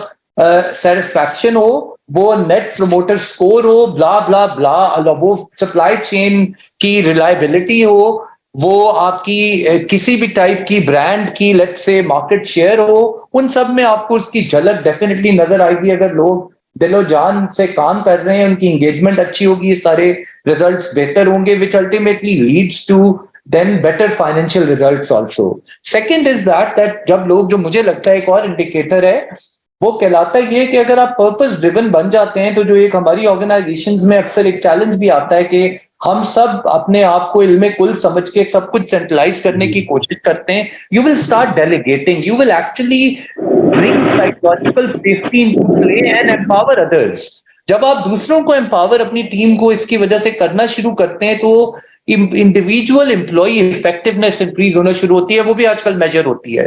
सेटिस्फैक्शन हो, वो नेट प्रमोटर स्कोर हो, ब्ला ब्ला ब्ला, वो सप्लाई चेन की रिलायबिलिटी हो, वो आपकी किसी भी टाइप की ब्रांड की लेट्स से मार्केट शेयर हो, उन सब में आपको उसकी झलक डेफिनेटली नजर आएगी। अगर लोग दिलो जान से काम कर रहे हैं, उनकी एंगेजमेंट अच्छी होगी, ये सारे रिजल्ट्स बेहतर होंगे, which ultimately leads to then better financial results also. Second is that जब लोग, जो मुझे लगता है एक और इंडिकेटर है, वो कहलाता ये कि अगर आप पर्पस ड्रिवन बन जाते हैं, तो जो एक हमारी ऑर्गेनाइजेशंस में अक्सर एक चैलेंज भी आता है कि हम सब अपने आप को इल्मे कुल समझ के सब कुछ सेंट्रलाइज करने की कोशिश करते हैं। You will start delegating, you will actually bring psychological safety into play and empower others. जब आप दूसरों को एम्पावर, अपनी टीम को इसकी वजह से करना शुरू करते हैं, तो इंडिविजुअल एम्प्लॉय इफेक्टिवनेस इंक्रीज होना शुरू होती है। वो भी आजकल मेजर होती है।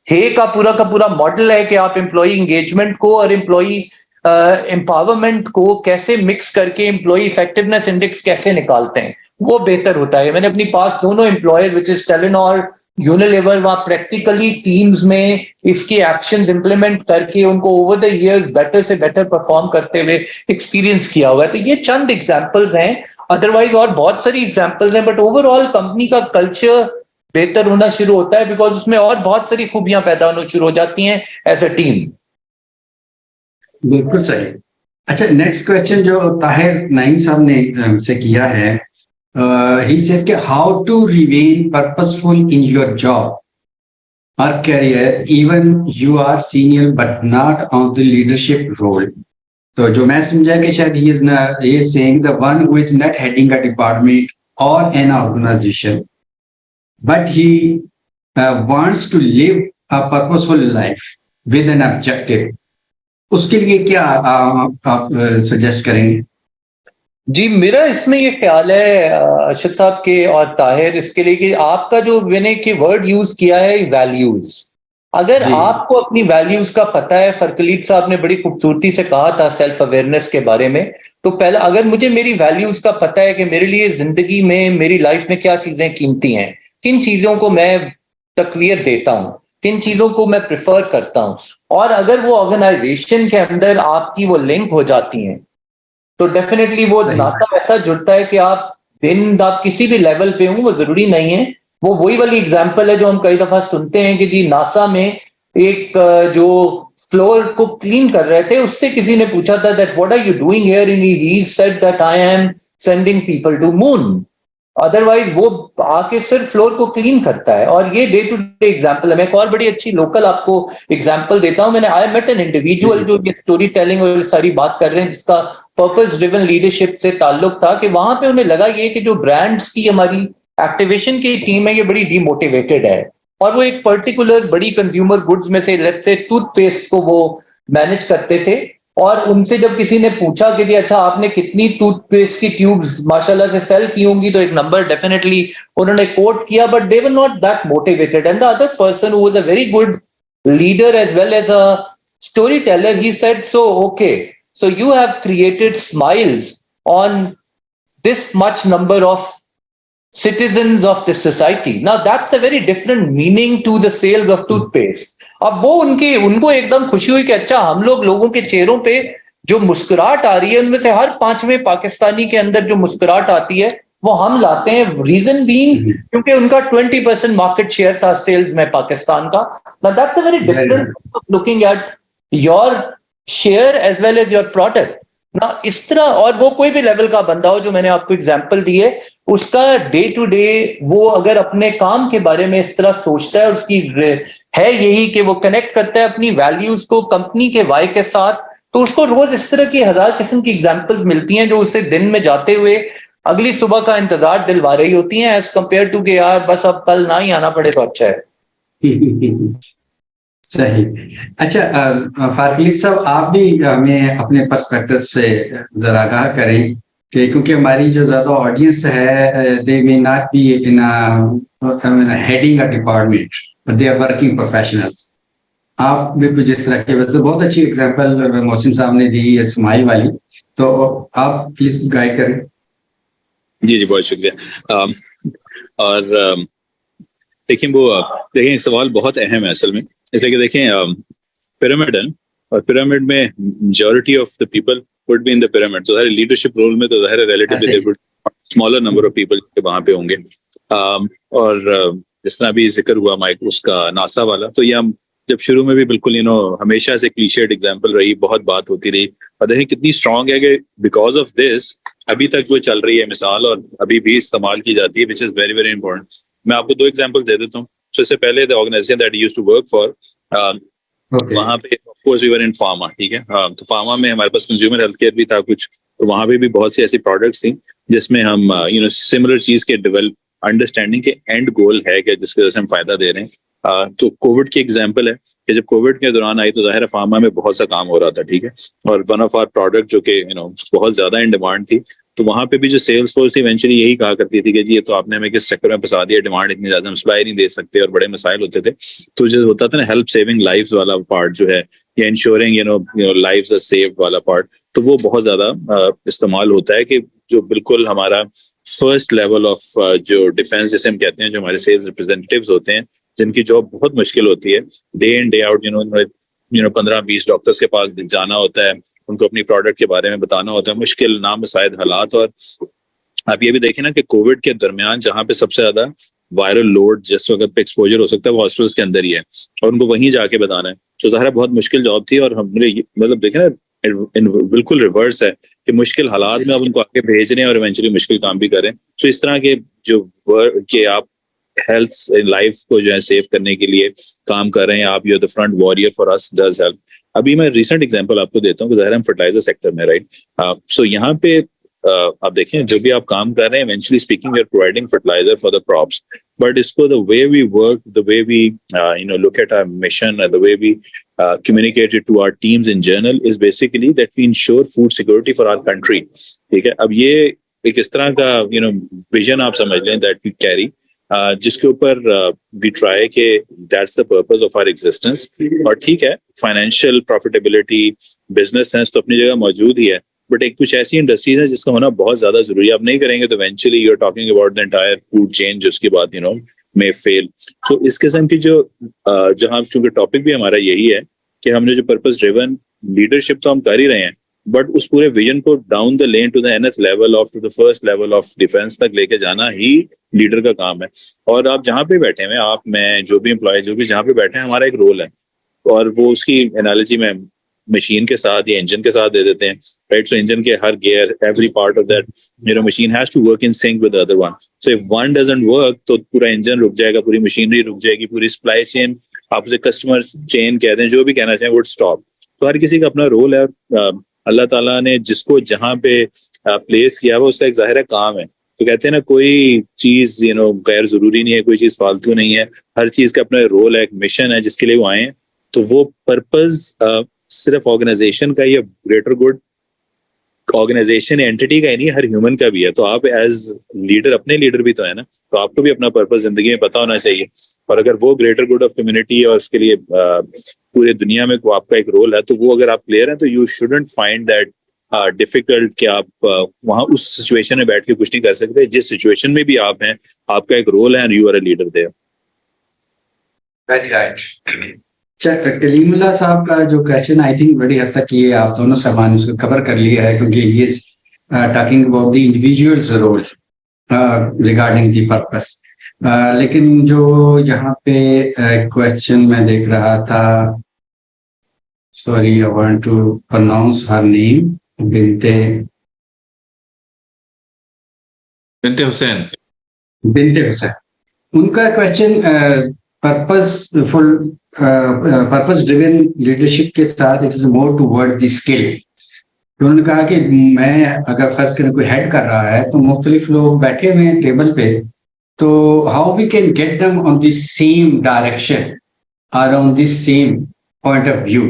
हे का पूरा मॉडल है कि आप एम्प्लॉय एंगेजमेंट को और एम्प्लॉय एम्पावरमेंट को कैसे मिक्स करके एम्प्लॉय इफेक्टिवनेस इंडेक्स कैसे निकालते हैं, वो बेहतर होता है। मैंने अपनी पास दोनों employer which is Telenor, Unilever, वहां प्रैक्टिकली टीम्स में इसके एक्शंस इंप्लीमेंट करके उनको ओवर द इयर्स बेटर से बेटर परफॉर्म करते हुए एक्सपीरियंस किया हुआ है। तो ये चंद एग्जांपल्स हैं, अदरवाइज और बहुत सारी एग्जांपल्स हैं, बट ओवरऑल कंपनी का कल्चर बेहतर होना शुरू होता है बिकॉज उसमें और बहुत सारी खूबियां पैदा होना शुरू हो जाती हैं एज अ टीम। बिल्कुल सही। अच्छा, नेक्स्ट क्वेश्चन जो ताहिर नाइम साहब ने हमसे किया है, ही सेज कि how to remain purposeful in your job और career even you are senior but not on the leadership role. तो जो मैं समझा कि शायद he is saying the one who is not heading a department और an organisation but he wants to live a purposeful life with an objective, उसके लिए क्या आप सजेस्ट करेंगे? जी, मेरा इसमें ये ख्याल है अरशद साहब के और ताहिर, इसके लिए कि आपका जो मैंने कि वर्ड यूज किया है वैल्यूज, अगर जी। आपको अपनी वैल्यूज का पता है, फरकलीत साहब ने बड़ी खूबसूरती से कहा था सेल्फ अवेयरनेस के बारे में, तो पहला अगर मुझे मेरी वैल्यूज का पता है कि मेरे लिए जिंदगी में, मेरी लाइफ में क्या चीजें कीमती हैं, किन चीजों को मैं तकवीयत देता हूं, किन चीजों को मैं प्रिफर करता हूं, और अगर वो ऑर्गेनाइजेशन के अंदर आपकी वो लिंक हो जाती हैं, तो डेफिनेटली वो सही। नाता ऐसा जुड़ता है कि आप किसी भी लेवल पे हो, वो जरूरी नहीं है। वो वही वाली एग्जांपल है जो हम कई दफा सुनते हैं कि जी नासा में एक जो फ्लोर को क्लीन कर रहे थे, उससे किसी ने पूछा था that what are you doing here, and he said that I am sending people to moon. Otherwise वो आके सिर्फ फ्लोर को क्लीन करता है। और ये डे टू डे एग्जांपल है। मैं एक और बड़ी अच्छी लोकल आपको एग्जांपल देता हूं। मैंने आई मेट एन इंडिविजुअल जो ये स्टोरी टेलिंग और सारी बात कर रहे हैं, जिसका पर्पस ड्रिवन लीडरशिप से ताल्लुक था, कि वहां पे उन्हें लगा ये कि जो ब्रांड्स की हमारी एक्टिवेशन की टीम है ये बड़ी डीमोटिवेटेड है और वो एक पर्टिकुलर बड़ी कंज्यूमर गुड्स में से लेट्स से टूथपेस्ट को वो मैनेज करते थे और उनसे जब किसी ने पूछा कि अच्छा आपने कितनी टूथपेस्ट की ट्यूब्स माशाल्लाह से सेल की होंगी तो एक नंबर डेफिनेटली उन्होंने कोट किया but they were not that motivated and the other person who was a very good leader as well as a story teller he said so okay so you have created smiles on this much number of citizens of this society. Now that's a very different meaning to the sales of toothpaste. अब वो उनको एकदम खुशी हुई कि अच्छा हम लोगों के चेहरों पे जो मुस्कुराहट आ रही है उनमें से हर 5वें पाकिस्तानी के अंदर जो मुस्कुराहट आती है वो हम लाते हैं रीजन बीइंग क्योंकि उनका 20% मार्केट शेयर था सेल्स में पाकिस्तान का. Now that's a very different looking at your share as well as your product. ना इस तरह और वो कोई भी लेवल का बंदा हो जो मैंने आपको एग्जांपल दी है उसका डे टू डे वो अगर अपने काम के बारे में इस तरह सोचता है उसकी है यही कि वो कनेक्ट करता है अपनी वैल्यूज को कंपनी के वाई के साथ तो उसको रोज इस तरह की 1000 किस्म की एग्जांपल्स मिलती हैं जो उसे दिन में जाते हुए अगली सुबह का इंतजार दिलवा रही होती हैं एज कंपेयर टू कि यार बस अब कल ना ही आना पड़े तो अच्छा है. सही. अच्छा फारूक साहब आप भी हमें अपने पर्सपेक्टिव से जरा आगाह करें कि क्योंकि हमारी जो ज्यादा ऑडियंस है they may not be in heading a department but they are working professionals. आप भी जिस तरह के वैसे बहुत अच्छी एग्जांपल मोहसिन साहब ने दी है स्माइल वाली तो आप प्लीज गाइड करें. जी बहुत शुक्रिया. और देखिए एक सवाल बहुत अहम है असल में इसलिए कि देखें पिरामिड है और पिरामिड में majority of the people would be in the pyramid तो ज़ाहिर लीडरशिप रोल में तो ज़ाहिर relatively there would smaller number of people वहाँ पे होंगे. और जिस तरह भी जिक्र हुआ माइक उसका नासा वाला तो ये हम जब शुरू में भी बिल्कुल हमेशा से क्लीशेड एग्जांपल रही बहुत बात होती रही और देखिए कितनी स्ट्रांग है कि बिकॉज ऑफ दिस अभी तक वो चल रही है मिसाल और अभी भी इस्तेमाल की जाती है which is very very important. मैं आपको 2 एग्जांपल दे देता हूँ. So इससे पहले the organisation that used to work for वहाँ पे of course we were in pharma. ठीक है. तो फार्मा में हमारे पास कंज्यूमर हेल्थ केयर भी था कुछ तो वहाँ पे भी बहुत सी ऐसी प्रोडक्ट्स थी जिसमें हम सिमिलर चीज के डेवलप अंडरस्टैंडिंग के एंड गोल है कि जिसकी वजह से हम फायदा दे रहे हैं. तो कोविड की एग्जांपल है कि जब कोविड के दौरान आई तो जाहिर है फार्मा में बहुत सा काम हो रहा था. ठीक है. और वन ऑफ आवर प्रोडक्ट जो कि बहुत ज्यादा इन डिमांड थी तो वहाँ पे भी जो सेल्स फोर्स थी इवेंचुअली यही कहा करती थी कि जी ये तो आपने हमें किस चक्कर में फंसा दिया डिमांड इतनी ज्यादा हम सप्लाई नहीं दे सकते और बड़े मसाइल होते थे. तो जो होता था ना हेल्प सेविंग लाइव्स वाला पार्ट जो है या इंश्योरिंग लाइव्स आर सेव्ड वाला पार्ट तो वो बहुत ज्यादा इस्तेमाल होता है कि जो बिल्कुल हमारा फर्स्ट लेवल ऑफ जो डिफेंस जिसे हम कहते हैं जो हमारे सेल्स रिप्रेजेंटेटिव्स होते हैं जिनकी जॉब बहुत मुश्किल होती है day in day out 15-20 doctors के पास जाना होता है उनको अपनी प्रोडक्ट के बारे में बताना होता है मुश्किल नामसाइद हालात. और आप ये भी देखें ना कि कोविड के दरमियान जहाँ पे सबसे ज्यादा वायरल लोड जिस वक्त पे एक्सपोजर हो सकता है वो हॉस्पिटल्स के अंदर ही है और उनको वहीं जाके बताना है. तो ज़ाहिर बहुत मुश्किल जॉब थी और हमने मतलब देखें ना बिल्कुल रिवर्स है कि मुश्किल हालात में आप उनको आगे भेज रहे हैं और इवेंचुअली मुश्किल काम भी कर रहे हैं. तो इस तरह के जो कि आप हेल्थ लाइफ को जो है सेव करने के लिए काम कर रहे हैं आप you the front warrior for us does help. अभी मैं रिसेंट एग्जांपल आपको देता हूँ ज़ाहिर हम फर्टिलाइजर सेक्टर में राइट. सो यहाँ पे आप देखें जो भी आप काम कर रहे हैं eventually speaking we are providing fertiliser for the crops but इसको the way we work the way we look at our mission the way we communicate it to our teams in general is basically that we ensure food security for our country. ठीक है. अब ये एक इस तरह का vision आप समझ लें that we carry जिसके ऊपर we try के that's the purpose of our existence. और ठीक है फाइनेंशियल प्रॉफिटेबिलिटी बिजनेस सेंस तो अपनी जगह मौजूद ही है बट एक कुछ ऐसी इंडस्ट्रीज है जिसका होना बहुत ज्यादा जरूरी है. आप नहीं करेंगे तो eventually you are talking about the entire food chain जिसकी बात में फेल. तो इस किस्म की जो जहां चूंकि टॉपिक भी हमारा यही है कि हमने जो पर्पस ड्रिवन लीडरशिप तो हम कर ही रहे हैं बट उस पूरे विजन को down the lane to the nth level of to the first level of defence तक लेके जाना ही लीडर का काम है. और आप जहाँ पे बैठे हैं आप मैं जो भी एम्प्लॉय जो भी जहाँ पे बैठे हैं हमारा एक रोल है और वो उसकी एनालॉजी में मशीन के साथ या इंजन के साथ दे देते हैं राइट. सो इंजन के हर gear every part of that machine has to work in sync with the other one. So if one doesn't work तो पूरा इंजन रुक जाएगा पूरी मशीनरी रुक जाएगी पूरी सप्लाई चेन आप उसे कस्टमर चेन कहते हैं जो भी कहना चाहें वुड स्टॉप. तो हर किसी का अपना रोल है. अल्लाह ताला ने जिसको जहाँ पे प्लेस किया हुआ उसका एक जाहिर काम है तो कहते हैं ना, कोई चीज गैर जरूरी नहीं है, कोई चीज फालतू नहीं है, हर चीज का अपना रोल है, एक मिशन है जिसके लिए वो आए हैं। तो वो पर्पस सिर्फ ऑर्गेनाइजेशन का या ग्रेटर गुड ऑर्गेनाइजेशन एंटिटी का ही नहीं, हर ह्यूमन का भी है। तो आप एज लीडर, अपने लीडर भी तो है ना, तो आपको भी अपना पर्पस जिंदगी में पता होना चाहिए। और अगर वो ग्रेटर गुड ऑफ कम्युनिटी और उसके लिए पूरे दुनिया में आपका एक रोल है, तो वो अगर आप क्लियर हैं तो you shouldn't find that difficult कि आप वहां उस सिचुएशन में बैठ के कुछ नहीं कर सकते। जिस सिचुएशन में भी आप हैं, आपका एक रोल है and you are a leader there. Very right. Kalimullah साहब का जो क्वेश्चन, आई थिंक बड़ी हद तक ये आप दोनों सामान उसको कवर कर लिया है, क्योंकि ये talking about the individuals role regarding the purpose. लेकिन जो यहाँ पे क्वेश्चन मैं देख रहा था, sorry I want to pronounce her name, Binte Hussain, उनका क्वेश्चन पर्पस ड्रिवन लीडरशिप के साथ it is more toward the skill. उन्होंने कहा कि मैं अगर फर्ज करें कोई हेड कर रहा है तो मुख्तलिफ लोग बैठे हुए हैं टेबल पे, तो how we can get them on the same direction और on the same point of view.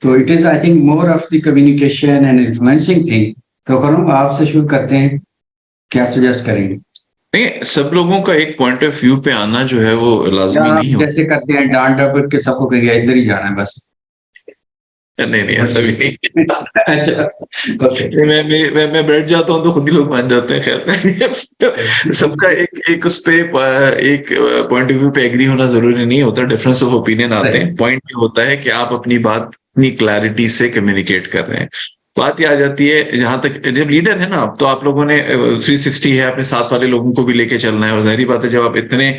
तो it is I think more of the communication and influencing thing. तो करूँ आपसे शुरू करते हैं, क्या सजेस्ट करेंगे? नहीं, सब लोगों का एक पॉइंट ऑफ व्यू पे आना जो है वो लाजमी नहीं हो। जैसे करते हैं डांट डपट के सबको कहेंगे इधर ही जाना है बस। नहीं ऐसा भी नहीं। अच्छा ओके। मैं बैठ जाता हूँ तो खुद ही लोग मान जाते हैं। खैर सबका एक उस पे एक पॉइंट ऑफ व्यू पे एग्री होना जरूरी नहीं होता, डिफरेंस ऑफ ओपिनियन आते हैं। पॉइंट ये होता है कि आप अपनी बात अपनी क्लैरिटी से कम्युनिकेट कर रहे हैं। बात ये आ जाती है, जहां तक जब लीडर है ना आप, तो आप लोगों ने 360 है, अपने साथ वाले लोगों को भी लेके चलना है। और जाहिर बात है जब आप इतने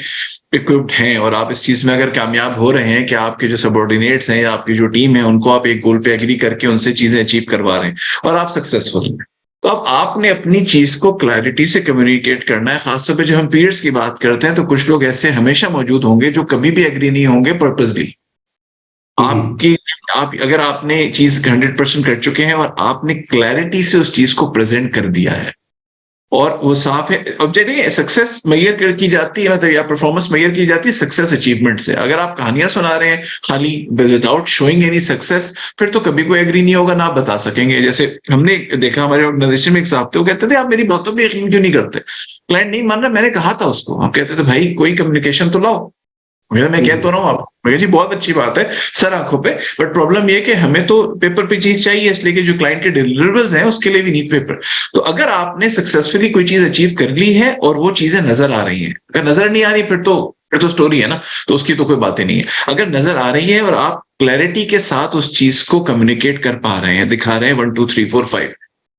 इक्विप्ड हैं और आप इस चीज में अगर कामयाब हो रहे हैं कि आपके जो सबऑर्डिनेट्स हैं या आपकी जो टीम है उनको आप एक गोल पे एग्री करके उनसे चीजें अचीव करवा रहे हैं और आप सक्सेसफुल हैं, तो अब आपने अपनी चीज को क्लैरिटी से कम्युनिकेट करना है। खासतौर पर जब हम पीयर्स की बात करते हैं तो कुछ लोग ऐसे हमेशा मौजूद होंगे जो कभी भी एग्री नहीं होंगे पर्पसली। आप अगर आपने चीज 100% कर चुके हैं और आपने क्लैरिटी से उस चीज को प्रेजेंट कर दिया है और वो साफ है, ऑब्जेक्ट सक्सेस मैयर की जाती है, मतलब या परफॉर्मेंस मैयर की जाती है सक्सेस अचीवमेंट से। अगर आप कहानियां सुना रहे हैं खाली विदाउट शोइंग एनी सक्सेस, फिर तो कभी कोई एग्री नहीं होगा, ना आप बता सकेंगे। जैसे हमने देखा हमारे ऑर्गेनाइजेशन में एक साहब थे, वो कहते थे आप मेरी बातों पर यकीन क्यों नहीं करते, क्लाइंट नहीं मान रहा, मैंने कहा था उसको। हम कहते थे भाई कोई कम्युनिकेशन तो लाओ। मैं कह तो रहा हूँ आपको जी बहुत अच्छी बात है सर आंखों पे, बट प्रॉब्लम ये कि हमें तो पेपर पे चीज चाहिए, इसलिए कि जो क्लाइंट के डिलीवरेबल्स हैं उसके लिए भी नीड पेपर। तो अगर आपने सक्सेसफुली कोई चीज अचीव कर ली है और वो चीजें नजर आ रही हैं, अगर नजर नहीं आ रही फिर तो स्टोरी है ना, तो उसकी तो कोई बातें नहीं है। अगर नजर आ रही है और आप क्लैरिटी के साथ उस चीज को कम्युनिकेट कर पा रहे हैं, दिखा रहे हैं 1 2 3 4 5,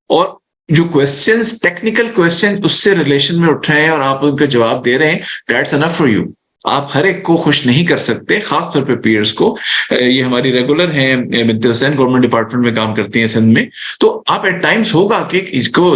और जो क्वेश्चंस टेक्निकल क्वेश्चन उससे रिलेशन में उठ रहे हैं और आप उनका जवाब दे रहे हैं, दैट्स एनफ फॉर यू। आप हर एक को खुश नहीं कर सकते, खासतौर पे पीयर्स को। ये हमारी रेगुलर हैं बिनते हुसैन, गवर्नमेंट डिपार्टमेंट में काम करती हैं सिंध में। तो आप एट टाइम्स होगा कि इसको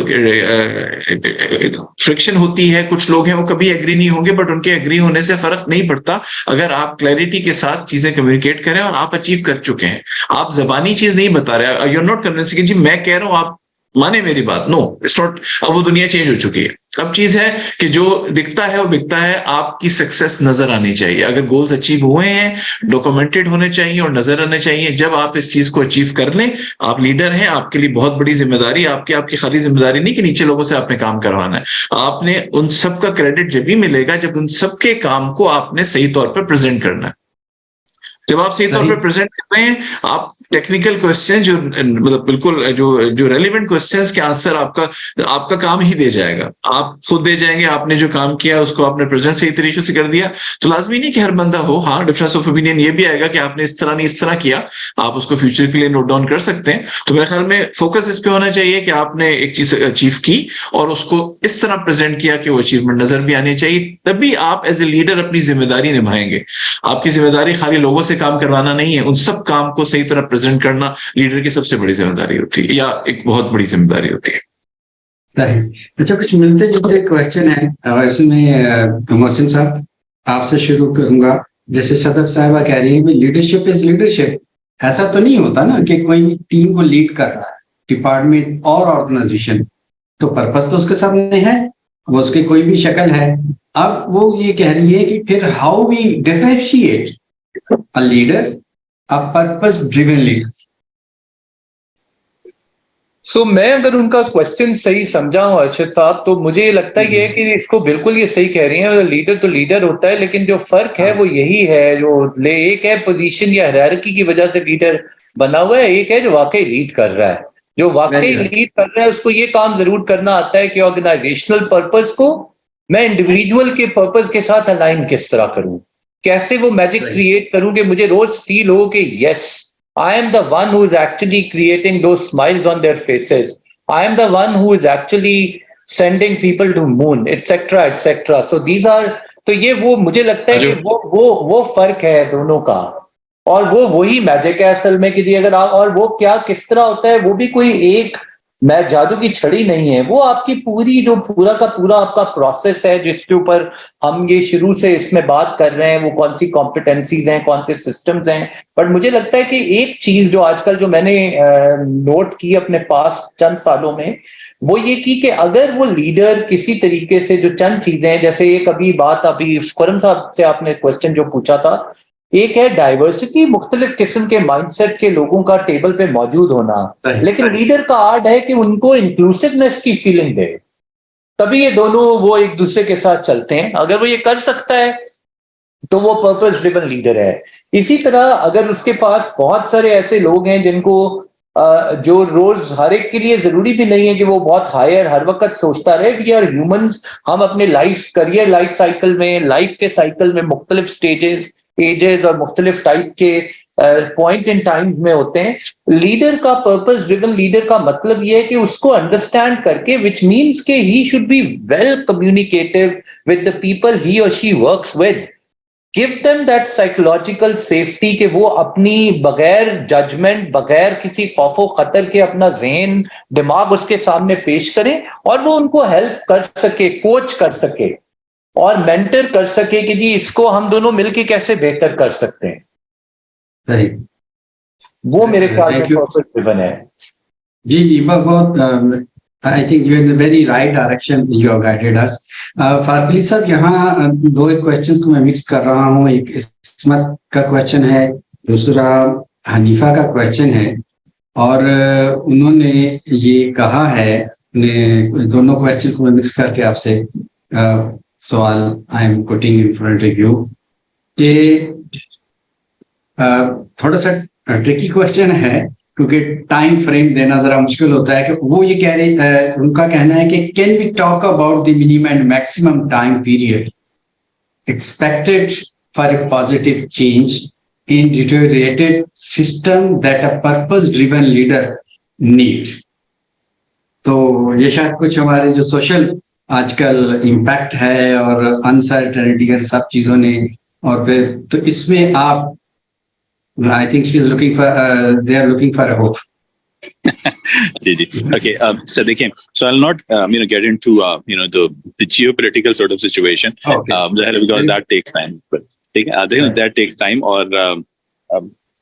फ्रिक्शन होती है, कुछ लोग हैं वो कभी एग्री नहीं होंगे, बट उनके एग्री होने से फर्क नहीं पड़ता अगर आप क्लैरिटी के साथ चीजें कम्युनिकेट करें और आप अचीव कर चुके हैं। आप जबानी चीज नहीं बता रहे, यू आर नॉट कन्विंसिंग जी मैं कह रहा हूं आप माने मेरी बात, नो इट्स नॉट। अब वो दुनिया चेंज हो चुकी है। अब चीज है कि जो दिखता है वो बिकता है, आपकी सक्सेस नजर आनी चाहिए। अगर गोल्स अचीव हुए हैं डॉक्यूमेंटेड होने चाहिए और नजर आने चाहिए। जब आप इस चीज को अचीव कर लें, आप लीडर हैं, आपके लिए बहुत बड़ी जिम्मेदारी, आपकी खाली जिम्मेदारी नहीं कि नीचे लोगों से आपने काम करवाना है, आपने उन सब का क्रेडिट जब भी मिलेगा जब उन सबके काम को आपने सही तौर पर प्रेजेंट करना है। जब आप सही तौर पर प्रेजेंट कर रहे हैं, आप टेक्निकल क्वेश्चन जो मतलब बिल्कुल जो रेलिवेंट क्वेश्चंस के आंसर आपका काम ही दे जाएगा, आप खुद दे जाएंगे। आपने जो काम किया उसको आपने प्रेजेंट सही तरीके से कर दिया, तो लाजमी नहीं कि हर बंदा हो। हाँ, डिफरेंस ऑफ ओपिनियन ये भी आएगा कि आपने इस तरह नहीं इस तरह किया, आप उसको फ्यूचर के लिए नोट डाउन कर सकते हैं। तो मेरे ख्याल में फोकस इस पे होना चाहिए कि आपने एक चीज अचीव की और उसको इस तरह प्रेजेंट किया कि वो अचीवमेंट नजर भी आनी चाहिए, तभी आप एज ए लीडर अपनी जिम्मेदारी निभाएंगे। आपकी जिम्मेदारी खाली लोगों से काम करवाना नहीं है, उन सब काम को सही तरह प्रेजेंट करना लीडर की सबसे बड़ी जिम्मेदारी होती है, या एक बहुत बड़ी जिम्मेदारी होती है। सही। अच्छा, कुछ मिलते जुलते क्वेश्चन है इसमें। मोहसिन साहब आपसे शुरू करूंगा। जैसे सदफ साहिबा कह रही है कि लीडरशिप इज लीडरशिप, ऐसा तो नहीं होता ना कि कोई टीम को लीड कर रहा है, डिपार्टमेंट और ऑर्गेनाइजेशन, तो पर्पस तो उसके सामने है वो उसकी कोई भी शक्ल है। अब वो ये कह रही है कि फिर how we differentiate a leader, a purpose driven leader. So मैं अगर उनका क्वेश्चन सही समझा हूं अर्शद साहब, तो मुझे ये लगता है कि इसको बिल्कुल ये सही कह रही हैं, लीडर तो लीडर होता है, लेकिन जो फर्क है वो यही है, जो एक है पोजीशन या हायरार्की की वजह से लीडर बना हुआ है, एक है जो वाकई लीड कर रहा है। जो वाकई लीड कर रहा है उसको ये काम जरूर करना आता है कि ऑर्गेनाइजेशनल पर्पस को मैं इंडिविजुअल के पर्पस के साथ अलाइन किस तरह करूं, कैसे वो मैजिक क्रिएट करूं कि मुझे रोज फील हो कि yes, I am the one who is actually creating those smiles on their faces. I am the one who is actually sending people to moon, etc., etc. So these are, तो ये वो मुझे लगता है कि वो फर्क है दोनों का, और वो वही मैजिक है असल में कि अगर आप, और वो क्या किस तरह होता है, वो भी कोई एक मैं जादू की छड़ी नहीं है, वो आपकी पूरी जो पूरा का पूरा आपका प्रोसेस है जिसके ऊपर हम ये शुरू से इसमें बात कर रहे हैं, वो कौन सी कॉम्पिटेंसीज हैं, कौन से सिस्टम्स हैं। बट मुझे लगता है कि एक चीज जो आजकल जो मैंने नोट की अपने पास चंद सालों में, वो ये की कि अगर वो लीडर किसी तरीके से जो चंद चीजें हैं, जैसे एक अभी बात अभी खुरम साहब से आपने क्वेश्चन जो पूछा था, एक है डाइवर्सिटी, मुख्तलिफ किस्म के माइंडसेट के लोगों का टेबल पे मौजूद होना, लेकिन लीडर का आर्ट है कि उनको इंक्लूसिवनेस की फीलिंग दे, तभी ये दोनों वो एक दूसरे के साथ चलते हैं। अगर वो ये कर सकता है तो वो पर्पस ड्रिवन लीडर है। इसी तरह अगर उसके पास बहुत सारे ऐसे लोग हैं जिनको जो रोज हर एक के लिए जरूरी भी नहीं है कि वो बहुत हायर हर वक्त सोचता रहे, वी आर ह्यूमंस, हम अपने लाइफ करियर लाइफ साइकिल में, लाइफ के साइकिल में मुख्तलिफ स्टेजेस एजेस और मुख्तलिफ टाइप के पॉइंट इन टाइम में होते हैं। लीडर का पर्पस ड्रिवन लीडर का मतलब यह है कि उसको अंडरस्टैंड करके, विच मीन्स के he should be well communicative with the people he और she works with, give them that psychological safety कि वो अपनी बगैर जजमेंट, बगैर किसी खौफो खतर के अपना ज़हन दिमाग उसके सामने पेश करें और वो उनको हेल्प कर सके, कोच कर सके और मेंटर कर सके कि जी इसको हम दोनों मिलके कैसे बेहतर कर सकते हैं। सही, वो मेरे ख्याल में पर्पस ड्रिवन है। जी बहुत I think you in the very right direction you have guided us. फारबिली साहब, यहाँ दो एक क्वेश्चंस को मैं मिक्स कर रहा हूँ, एक इस्मत का क्वेश्चन है, दूसरा हनीफा का क्वेश्चन है, और उन्होंने ये कहा है, दोनों क्वेश्चन को मैं मिक्स करके आपसे सवाल I am putting in front of you कि थोड़ा सा ट्रिकी क्वेश्चन है क्योंकि टाइम फ्रेम देना जरा मुश्किल होता है। कि वो ये कह रहे, उनका कहना है कि can we talk about the minimum and maximum time period expected for a positive change in deteriorated system that a purpose driven leader need. तो ये शायद कुछ हमारे जो सोशल आजकल इम्पैक्ट है और अनसर्टेनिटी सब चीजों ने, और फिर तो इसमें आप, I think she is looking for, they are looking for a hope. Ji ji, okay. So देखिए, so I'll not get into the geopolitical sort of situation, because that takes time. ठीक है, देखिए that takes time। और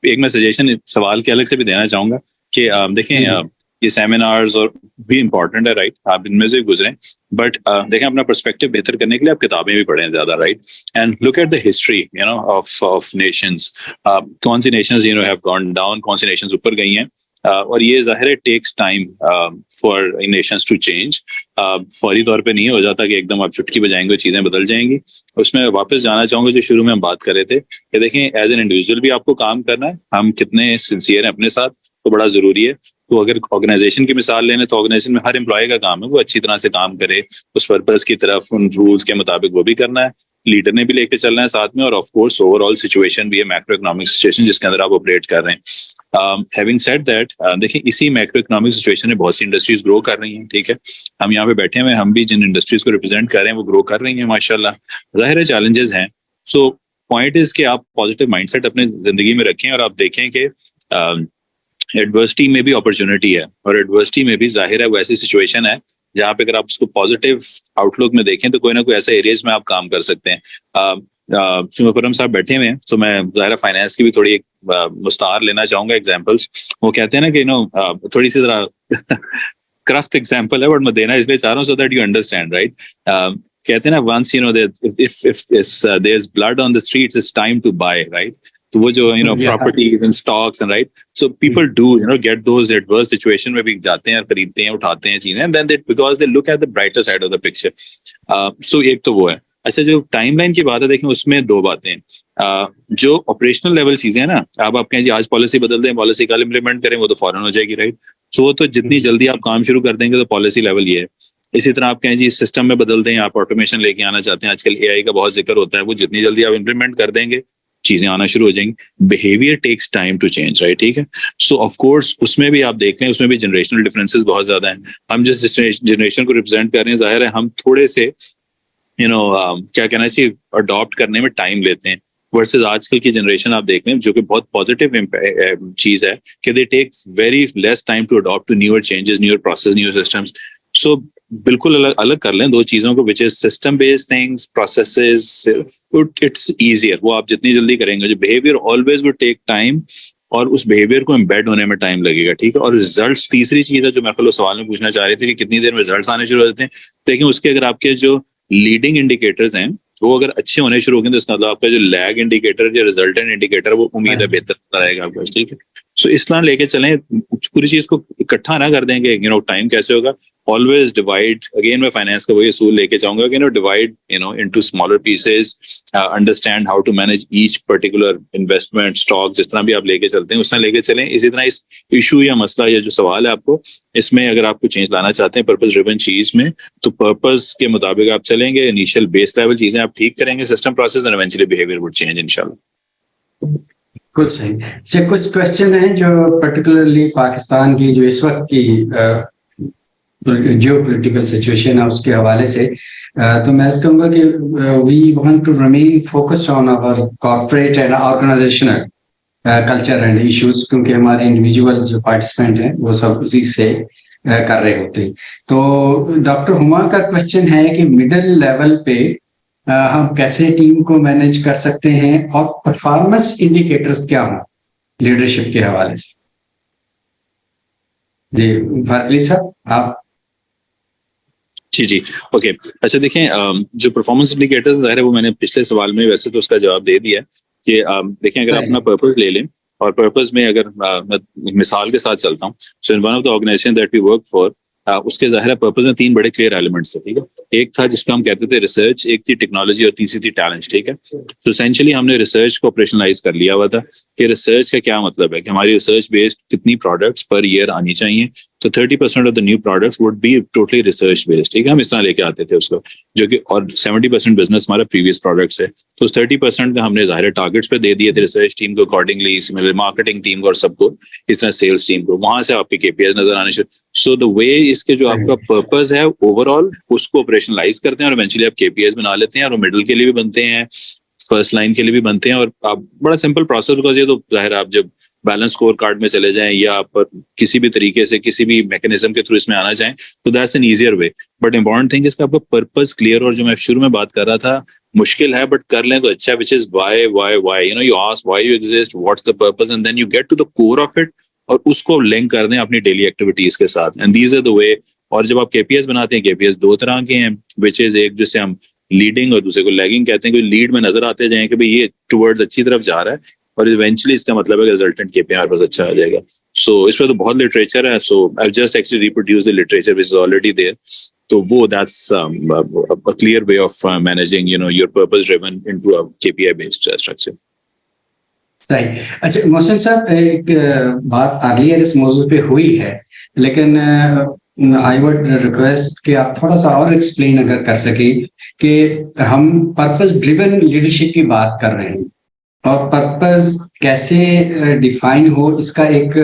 एक मैं suggestion सवाल के अलग से भी देना चाहूंगा कि देखें ये सेमिनार्स और भी इम्पोर्टेंट है, राइट, आप इनमें से गुजरें, बट देखें अपना पर्सपेक्टिव बेहतर करने के लिए आप किताबें भी पढ़ें ज्यादा, right, and look at the history of Nations, कौन सी नेशंस हैव गॉन डाउन, कौन सी नेशंस ऊपर गई हैं, और ये जाहिर है takes time for nations to change. फौरी तौर पे नहीं हो जाता कि एकदम आप चुटकी बजाएंगे चीजें बदल जाएंगी। उसमें वापस जाना चाहूंगा जो शुरू में हम बात कर रहे थे कि देखें एज एन इंडिविजुअल भी आपको काम करना है, हम कितने सिंसियर हैं अपने साथ तो बड़ा जरूरी है। तो अगर ऑर्गेनाइजेशन की मिसाल लेने तो ऑर्गेनाइजेशन में हर एम्प्लॉय का काम है वो अच्छी तरह से काम करे, उस पर्पस की तरफ उन रूल्स के मुताबिक वो भी करना है, लीडर ने भी लेके चलना है साथ में, और ऑफ कोर्स ओवरऑल सिचुएशन भी है, मैक्रो इकोनॉमिक सिचुएशन जिसके अंदर आप ऑपरेट कर रहे हैं। हैविंग सेड दैट, देखिए इसी मैक्रो इकोनॉमिक सिचुएशन में बहुत सी इंडस्ट्रीज ग्रो कर रही हैं, ठीक है, हम यहाँ पे बैठे हुए, हम भी जिन इंडस्ट्रीज को रिप्रेजेंट कर रहे हैं वो ग्रो कर रही हैं माशाल्लाह, जाहिर है चैलेंजेस हैं। सो पॉइंट इज कि आप पॉजिटिव माइंडसेट अपने जिंदगी में रखें और आप देखें कि एडवर्सिटी में भी अपॉर्चुनिटी है, और एडवर्सिटी में भी जाहिर है वो ऐसी सिचुएशन है जहाँ पे अगर आप उसको पॉजिटिव आउटलुक में देखें तो कोई ना कोई ऐसे एरियाज में आप काम कर सकते हैं। खुरम साहब बैठे हुए हैं तो मैं जाहिर फाइनेंस की भी थोड़ी एक मुस्तार लेना चाहूंगा एग्जांपल्स। वो कहते हैं ना कि थोड़ी सी जरा क्रफ्ट एग्जांपल है, बट मैं देना इसलिए चाह रहा हूँ so that you understand, right? कहते हैं ना, once you know that if there is blood on the streets, it's time to buy, right? तो वो जो Yeah. Properties and stocks and right, so people do get those adverse situation में भी जाते हैं, खरीदते हैं, उठाते हैं चीजें, and then they because they look at the brighter side of the picture. So एक तो वो है। अच्छा, जो टाइमलाइन की बात है, देखें उसमें दो बातें हैं। जो ऑपरेशनल लेवल चीजें हैं ना, आप कहें जी आज पॉलिसी बदल दें, पॉलिसी कल इंप्लीमेंट करें, वो तो फौरन हो जाएगी, राइट? सो वो तो जितनी जल्दी आप काम शुरू कर देंगे तो पॉलिसी लेवल ये है। इसी तरह आप कहें जी सिस्टम में बदल दें, आप ऑटोमेशन लेके आना चाहते हैं, आजकल एआई का बहुत जिक्र होता है, वो जितनी जल्दी आप इंप्लीमेंट कर देंगे चीजें आना शुरू हो जाएंगी। Behaviour takes time to change, right? ठीक है। सो ऑफ कोर्स उसमें भी आप देख लें, उसमें भी जनरेशनल डिफरेंसेस बहुत ज्यादा हैं। हम जिस जनरेशन को रिप्रेजेंट कर रहे हैं, जाहिर है हम थोड़े से क्या कहना चाहिए, अडॉप्ट करने में टाइम लेते हैं, वर्सेस आजकल की जनरेशन आप देख लें जो कि बहुत पॉजिटिव चीज है कि they take very less time to adopt to newer changes, newer process, newer systems. So बिल्कुल अलग अलग कर लें दो चीजों को, which is system based things, processes, it's easier. वो आप जितनी जल्दी करेंगे, जो behaviour always will take time, और उस बिहेवियर को एम्बेड होने में टाइम लगेगा, ठीक है। और रिजल्ट्स तीसरी चीज है जो मैं कल सवाल में पूछना चाह रही थी कि कितनी देर में रिजल्ट्स आने शुरू हो जाते हैं। लेकिन उसके अगर आपके जो लीडिंग इंडिकेटर्स हैं वो अगर अच्छे होने शुरू हो गए, तो इसका मतलब आपका जो लैग इंडिकेटर, जो रिजल्टेंट इंडिकेटर, वो उम्मीद है बेहतर रहेगा आपका, ठीक है। सो इस तरह लेके चलें, पूरी चीज को इकट्ठा ना कर दें कि टाइम कैसे होगा। ऑलवेज डिवाइड, अगेन मैं फाइनेंस का वही असूल लेके जाऊंगा कि divide into smaller pieces, understand how to manage each particular investment, stock, जिस तरह भी आप लेके चलते हैं उस तरह लेके चलें। इसी तरह इस इशू या मसला या जो सवाल है आपको, इसमें अगर आपको चेंज लाना चाहते हैं पर्पस ड्रिवन चीज में, तो पर्पस के मुताबिक आप चलेंगे, इनिशियल बेस लेवल चीजें आप ठीक करेंगे, system process, and eventually behaviour would change इंशाल्लाह। कुछ सही। अच्छा, कुछ क्वेश्चन हैं जो पर्टिकुलरली पाकिस्तान की जो इस वक्त की जियो पोलिटिकल सिचुएशन है उसके हवाले से, तो मैं कहूँगा कि we want to remain focused on our corporate and organizational culture and issues, क्योंकि हमारे इंडिविजुअल जो पार्टिसिपेंट हैं वो सब उसी से कर रहे होते हैं। तो डॉक्टर हुमा का क्वेश्चन है कि मिडिल लेवल पे हम कैसे टीम को मैनेज कर सकते हैं और परफॉर्मेंस इंडिकेटर्स क्या हों लीडरशिप के हवाले से। जी फारकली साहब, आप। जी ओके। अच्छा देखें, जो परफॉर्मेंस इंडिकेटर्स ज़ाहिर है वो मैंने पिछले सवाल में वैसे तो उसका जवाब दे दिया कि देखें, अगर अपना पर्पस ले लें, और पर्पस में अगर मैं मिसाल के साथ चलता हूँ, so in one of the organisation that we work for, उसके ज़ाहिर है पर्पस में 3 बड़े क्लियर एलिमेंट्स थे, ठीक है। एक था जिसको हम कहते थे रिसर्च, एक थी टेक्नोलॉजी, और तीसरी थी टैलेंट, ठीक है। तो एसेंशियली हमने रिसर्च को ऑपरेशनलाइज कर लिया हुआ था कि रिसर्च का क्या मतलब है कि हमारी रिसर्च बेस्ड कितनी प्रोडक्ट्स पर ईयर आनी चाहिए। तो 30% of the new products would be totally research based, ठीक है। हम इस तरह लेके आते थे उसको, जो कि और 70% बिजनेस हमारा प्रीवियस प्रोडक्ट्स है। तो उस 30% का हमने ज़ाहिर टारगेट्स पे दे दिए थे रिसर्च टीम को अकॉर्डिंगली, मार्केटिंग टीम को और सबको, इस तरह सेल्स टीम को, वहां से आपके केपीआईज नजर आने शुरू। सो द वे इसके जो आपका पर्पस है ओवरऑल उसको ऑपरेशनलाइज करते हैं, और इवेंचुअली आप केपीआईज बना लेते हैं, और वो मिडिल के लिए भी बनते हैं, फर्स्ट लाइन के लिए भी बनते हैं। और आप बड़ा सिंपल प्रोसेस, बिकॉज ये तो जाहिर आप जब बैलेंस स्कोर कार्ड में चले जाएं या आप किसी भी तरीके से किसी भी मैकेनिज्म के थ्रू इसमें आना चाहें, तो that's an easier way. But important thing इसका आपका पर्पस क्लियर, और जो मैं शुरू में बात कर रहा था मुश्किल है बट कर लें तो अच्छा, which is why you ask why you exist, what's the purpose, and then you get to the core of it, और उसको लिंक कर दें अपनी डेली एक्टिविटीज के साथ, and these are the way. और जब आप केपीएस बनाते हैं, केपीएस 2 तरह के हैं, विच इज एक जिसे हम लीडिंग और दूसरे को लैगिंग कहते हैं। कोई लीड में नजर आते जाएं कि भाई ये टुवर्ड्स अच्छी तरफ जा रहा है, और इवेंचुअली इसका मतलब है कि रिजल्टेंट केपीआई हमारे पास अच्छा आ जाएगा। सो इस पर तो बहुत लिटरेचर है, so I just actually reproduce the literature which is already there. तो वो that's a clear way of managing your purpose driven into a KPI based structure. सही। अच्छा मोहसिन साहब, एक बात अर्लियर इस मौजू पे हुई है, लेकिन आई वुड रिक्वेस्ट कि आप थोड़ा सा और एक्सप्लेन अगर कर सके कि हम पर्पस ड्रिवन लीडरशिप की बात कर रहे हैं, और पर्पस कैसे डिफाइन हो, इसका एक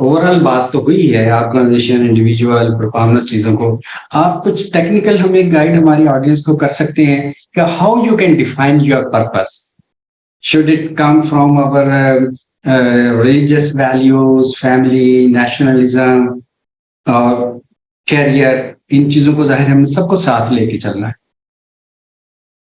ओवरऑल बात तो हुई है, ऑर्गेनाइजेशन, इंडिविजुअल, परफॉर्मेंस चीजों को। आप कुछ टेक्निकल हमें गाइड हमारी ऑडियंस को कर सकते हैं कि how you can define your purpose? Should it come from our religious values, family, nationalism, और career? इन चीजों को जाहिर हमें सबको साथ लेके चलना है।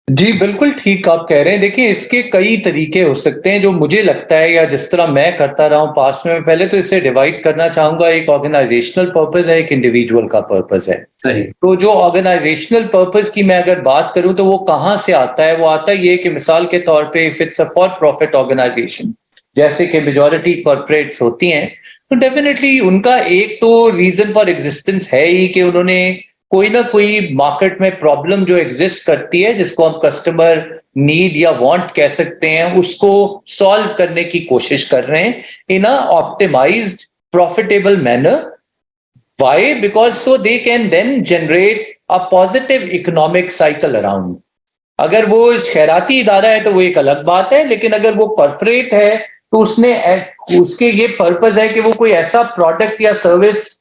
जी, बिल्कुल ठीक आप कह रहे हैं। देखिए, इसके कई तरीके हो सकते हैं जो मुझे लगता है या जिस तरह मैं करता रहा हूँ पास्ट में। मैं पहले तो इसे डिवाइड करना चाहूँगा, एक ऑर्गेनाइजेशनल पर्पस है, एक इंडिविजुअल का पर्पस है। सही। तो जो ऑर्गेनाइजेशनल पर्पस की मैं अगर बात करूँ तो वो कहाँ से आता है? वो आता है ये कि मिसाल के तौर पे if it's a for profit organization, जैसे कि मेजॉरिटी कॉर्पोरेट्स होती हैं, तो डेफिनिटली उनका एक तो रीज़न फॉर एक्जिस्टेंस है ही कि उन्होंने कोई ना कोई मार्केट में प्रॉब्लम जो एग्जिस्ट करती है, जिसको हम कस्टमर नीड या वांट कह सकते हैं, उसको सॉल्व करने की कोशिश कर रहे हैं in a optimised profitable manner. Why? Because so they can then generate a positive economic cycle around. अगर वो खैराती इदारा है तो वो एक अलग बात है, लेकिन अगर वो कॉर्पोरेट है तो उसके ये पर्पस है कि वो कोई ऐसा प्रोडक्ट या सर्विस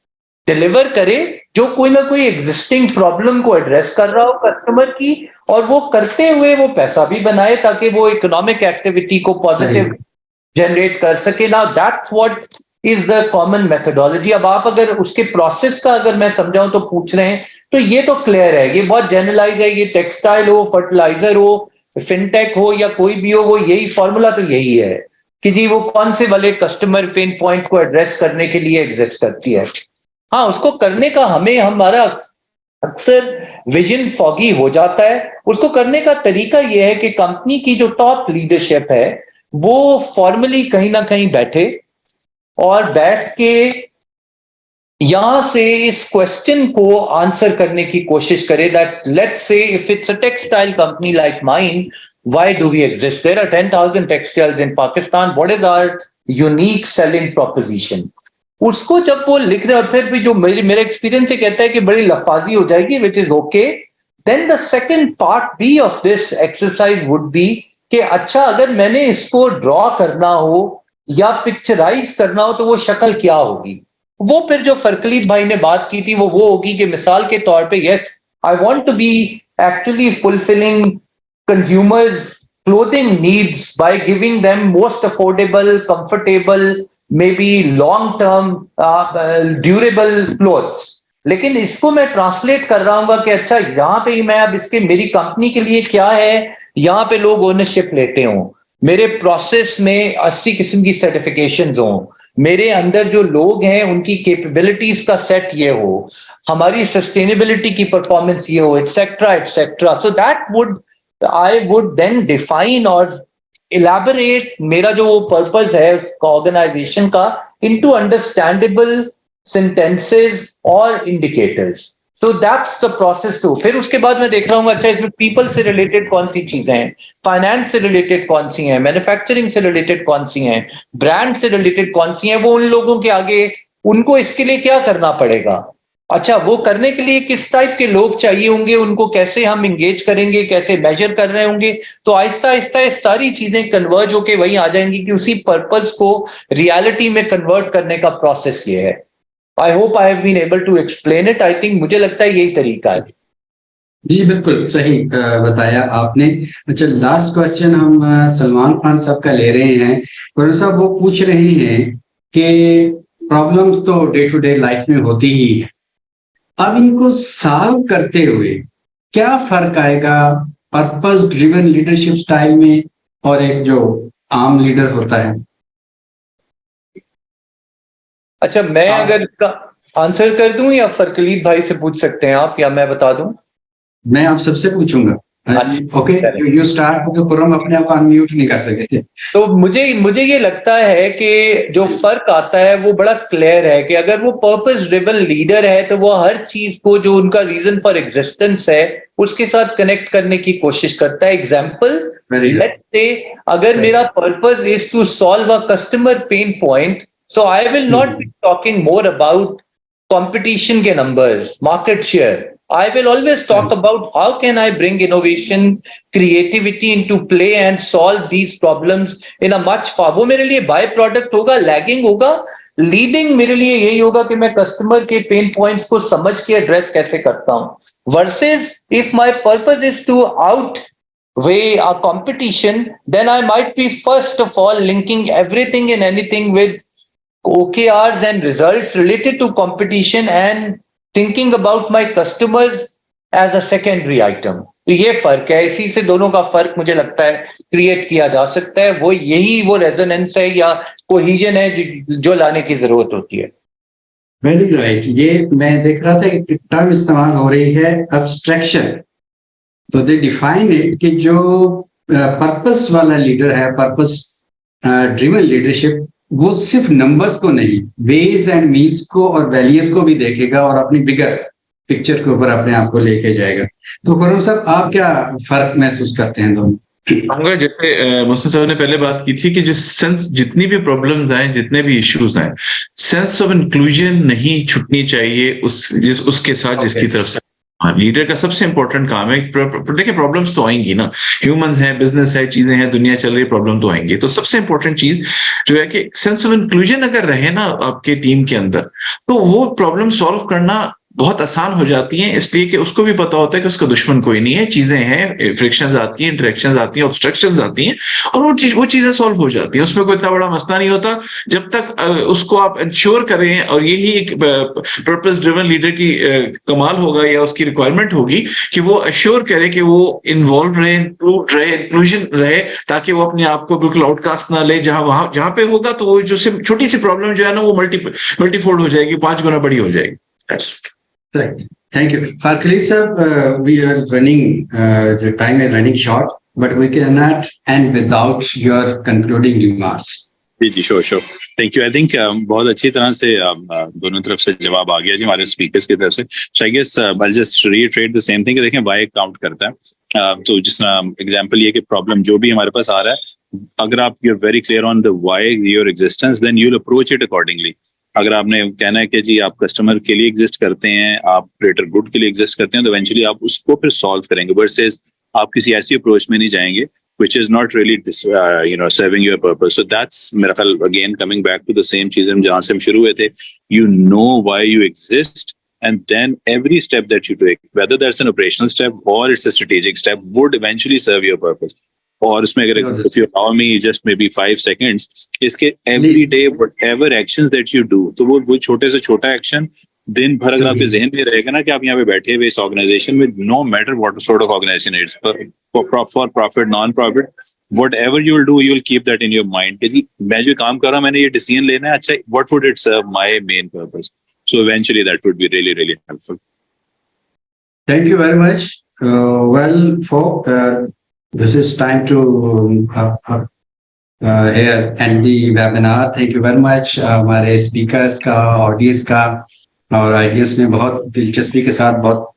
डिलीवर करे जो कोई ना कोई एग्जिस्टिंग प्रॉब्लम को एड्रेस कर रहा हो कस्टमर की, और वो करते हुए वो पैसा भी बनाए ताकि वो इकोनॉमिक एक्टिविटी को पॉजिटिव जनरेट कर सके। Now that's what is the common methodology. अब आप अगर उसके प्रोसेस का अगर मैं समझाऊं तो पूछ रहे हैं, तो ये तो क्लियर है, ये बहुत जनरलाइज है। ये टेक्सटाइल हो, फर्टिलाइजर हो, फिनटेक हो या कोई भी हो, वो यही फॉर्मूला तो यही है कि जी वो कौन से वाले कस्टमर पेन पॉइंट को एड्रेस करने के लिए एग्जिस्ट करती है। हाँ, उसको करने का हमारा अक्सर विजन फॉगी हो जाता है। उसको करने का तरीका यह है कि कंपनी की जो टॉप लीडरशिप है वो फॉर्मली कहीं ना कहीं बैठे और बैठ के यहां से इस क्वेश्चन को आंसर करने की कोशिश करे that let's say if it's a textile company like mine, why do we exist? There are 10,000 textiles in Pakistan, what is our unique selling proposition? उसको जब वो लिख रहे, और फिर भी जो मेरा एक्सपीरियंस से कहता है कि बड़ी लफाजी हो जाएगी, which is okay. Then the second part B of this exercise would be कि अच्छा, अगर मैंने इसको ड्रॉ करना हो या पिक्चराइज करना हो तो वो शक्ल क्या होगी? वो फिर जो फरकलीत भाई ने बात की थी वो होगी कि मिसाल के तौर पे yes, I want to be actually fulfilling consumers clothing needs by giving them most affordable, comfortable, maybe long term durable clothes। लेकिन इसको मैं ट्रांसलेट कर रहा हूँ कि अच्छा, यहाँ पे ही मैं अब इसके मेरी कंपनी के लिए क्या है, यहाँ पे लोग ओनरशिप लेते हों, मेरे प्रोसेस में 80 किस्म की सर्टिफिकेशंस हों, मेरे अंदर जो लोग हैं उनकी कैपेबिलिटीज का सेट ये हो, हमारी सस्टेनेबिलिटी की परफॉर्मेंस ये हो, etcetera etcetera. So that would I would then define और इलेबोरेट मेरा जो पर्पस है ऑर्गेनाइजेशन का इनटू अंडरस्टैंडेबल सेंटेंसेस और indicators. So that's the process too. फिर उसके बाद मैं देख रहा हूँ अच्छा, इसमें पीपल से रिलेटेड कौन सी चीजें हैं, फाइनेंस से रिलेटेड कौन सी हैं, मैन्युफैक्चरिंग से रिलेटेड कौन सी हैं, ब्रांड से रिलेटेड कौन सी हैं। वो उन लोगों के आगे उनको इसके लिए क्या करना पड़ेगा, अच्छा वो करने के लिए किस टाइप के लोग चाहिए होंगे, उनको कैसे हम इंगेज करेंगे, कैसे मेजर कर रहे होंगे। तो आहिस्ता आहिस्ता ये सारी चीजें कन्वर्ज होके वहीं आ जाएंगी कि उसी पर्पस को रियलिटी में कन्वर्ट करने का प्रोसेस ये है। I hope I have been able to explain it. I think मुझे लगता है यही तरीका है। जी बिल्कुल सही बताया आपने। अच्छा, लास्ट क्वेश्चन हम सलमान खान साहब का ले रहे हैं। गुरु साहब वो पूछ रहे हैं कि प्रॉब्लम्स तो डे टू डे लाइफ में होती ही है, अब इनको सॉल्व करते हुए क्या फर्क आएगा पर्पस ड्रिवन लीडरशिप स्टाइल में और एक जो आम लीडर होता है? अच्छा, मैं अगर इसका आंसर कर दूं या फरकलीत भाई से पूछ सकते हैं आप, या मैं बता दूं? मैं आप सबसे पूछूंगा। ओके, यू स्टार्ट, क्योंकि खुर्रम अपने आप अनम्यूट नहीं कर सके। तो मुझे ये लगता है कि जो फर्क आता है वो बड़ा क्लियर है कि अगर वो पर्पस ड्रिवन लीडर है तो वो हर चीज को जो उनका रीजन फॉर एग्जिस्टेंस है उसके साथ कनेक्ट करने की कोशिश करता है। एग्जाम्पल, लेट्स से अगर मेरा purpose is to solve a customer pain point, so I will not be talking more about competition के numbers, market share. I will always talk about how can I bring innovation, creativity into play and solve these problems in a much far, वो मेरे लिए by product होगा, lagging होगा। Leading मेरे लिए यही होगा कि मैं कस्टमर के पेन पॉइंट्स को समझ के एड्रेस कैसे करता हूं, versus if my purpose is to out weigh our competition, then I might be first of all linking everything and anything with OKRs and results related to competition and thinking about my customers as a secondary item. तो ये फर्क है, इसी से दोनों का फर्क मुझे लगता है क्रिएट किया जा सकता है। वो रेजोनेंस है या कोहिजन है जो लाने की जरूरत होती है। Very right. ये मैं देख रहा था कि टर्म इस्तेमाल हो रही है अब्स्ट्रैक्शन। तो दे डिफाइन इट कि जो पर्पस वाला लीडर है, पर्पस ड्रिवन लीडरशिप, वो सिर्फ नंबर्स को नहीं, वेज एंड मीन्स को और वैल्यूज को भी देखेगा और अपनी बिगर पिक्चर के ऊपर अपने आप को लेके जाएगा। तो खुर्रम साहब, आप क्या फर्क महसूस करते हैं दोनों? कहूंगा जैसे मोहसिन साहब ने पहले बात की थी कि जो सेंस, जितनी भी प्रॉब्लम्स आए, जितने भी इश्यूज आए, सेंस ऑफ इंक्लूजन नहीं छूटनी चाहिए उसके साथ जिसकी तरफ से। हाँ, लीडर का सबसे इंपॉर्टेंट काम है। देखिए प्रॉब्लम्स तो आएंगी ना, ह्यूमंस हैं, बिजनेस है, चीजें हैं, दुनिया चल रही, प्रॉब्लम तो आएंगी। तो सबसे इंपॉर्टेंट चीज जो है कि सेंस ऑफ इंक्लूजन अगर रहे ना आपके टीम के अंदर, तो वो प्रॉब्लम सॉल्व करना बहुत आसान हो जाती है, इसलिए कि उसको भी पता होता है कि उसका दुश्मन कोई नहीं है, चीजें हैं, फ्रिक्शंस आती हैं, इंटरेक्शंस आती हैं, ऑब्स्ट्रक्शंस आती हैं, और वो चीजें सॉल्व हो जाती हैं। उसमें कोई इतना बड़ा मसला नहीं होता जब तक उसको आप इंश्योर करें। और यही एक पर्पस ड्रिवन लीडर की कमाल होगा या उसकी रिक्वायरमेंट होगी कि वो अश्योर करे कि वो इन्वॉल्व रहे, इंक्लूजन रहे, ताकि वो अपने आप को बिल्कुल आउटकास्ट ना ले। जहां पे होगा तो वो जो छोटी सी प्रॉब्लम जो है ना, वो मल्टीफोल्ड हो जाएगी, 5 गुना बड़ी हो जाएगी। Right. Thank you. Farkali sir, we are running, the time is running short, but we cannot end without your concluding remarks. जी sure. Thank you. I think बहुत अच्छी तरह से दोनों तरफ से जवाब आ गया जी हमारे स्पीकर्स की तरफ से। So I guess I just reiterate the same thing कि देखें वाई काउंट करता है। तो जिस तरह एग्जांपल ये कि प्रॉब्लम जो भी हमारे पास आ रहा है, अगर आप you are very clear on the why your existence, then you will approach it accordingly. अगर आपने कहना है कि जी आप कस्टमर के लिए एग्जिस्ट करते हैं, आप ग्रेटर गुड के लिए एग्जिस्ट करते हैं, तो इवेंचुअली आप उसको फिर सॉल्व करेंगे, वर्सेस आप किसी ऐसी अप्रोच में नहीं जाएंगे which is not really serving your purpose. So that's मेरा ख्याल again coming back to the same चीज जहाँ से हम शुरू हुए थे, you know why you exist, and then every step that you take, whether that's an operational step or it's a strategic step, would eventually serve your purpose. और इसमें अगर if you allow me just maybe 5 seconds, इसके every day whatever actions that you do, तो वो छोटे से छोटा action दिन भर अगर आपके जहन में रहेगा ना कि आप यहाँ पे बैठे हुए इस ऑर्गेनाइजेशन में, no matter what sort of organization it's, for profit, non profit, whatever you will do, you will keep that in your mind कि जी मैं जो काम कर रहा हूँ, मैंने ये डिसीजन लेना है, अच्छा what would it serve my main purpose? So eventually that would be really really helpful. Thank you very much. Well, folk, this is time to here end the webinar. Thank you very much हमारे speakers का, audience का, और आइडियंस ने बहुत दिलचस्पी के साथ बहुत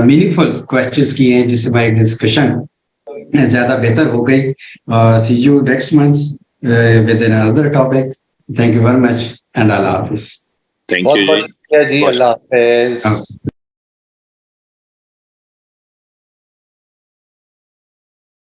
मीनिंगफुल क्वेश्चंस किए हैं, जिससे हमारी डिस्कशन ज्यादा बेहतर हो गई। See you next month with another topic. Thank you very much and Allah हाफिज। Thank you जी। जी, अल्लाह हाफिज।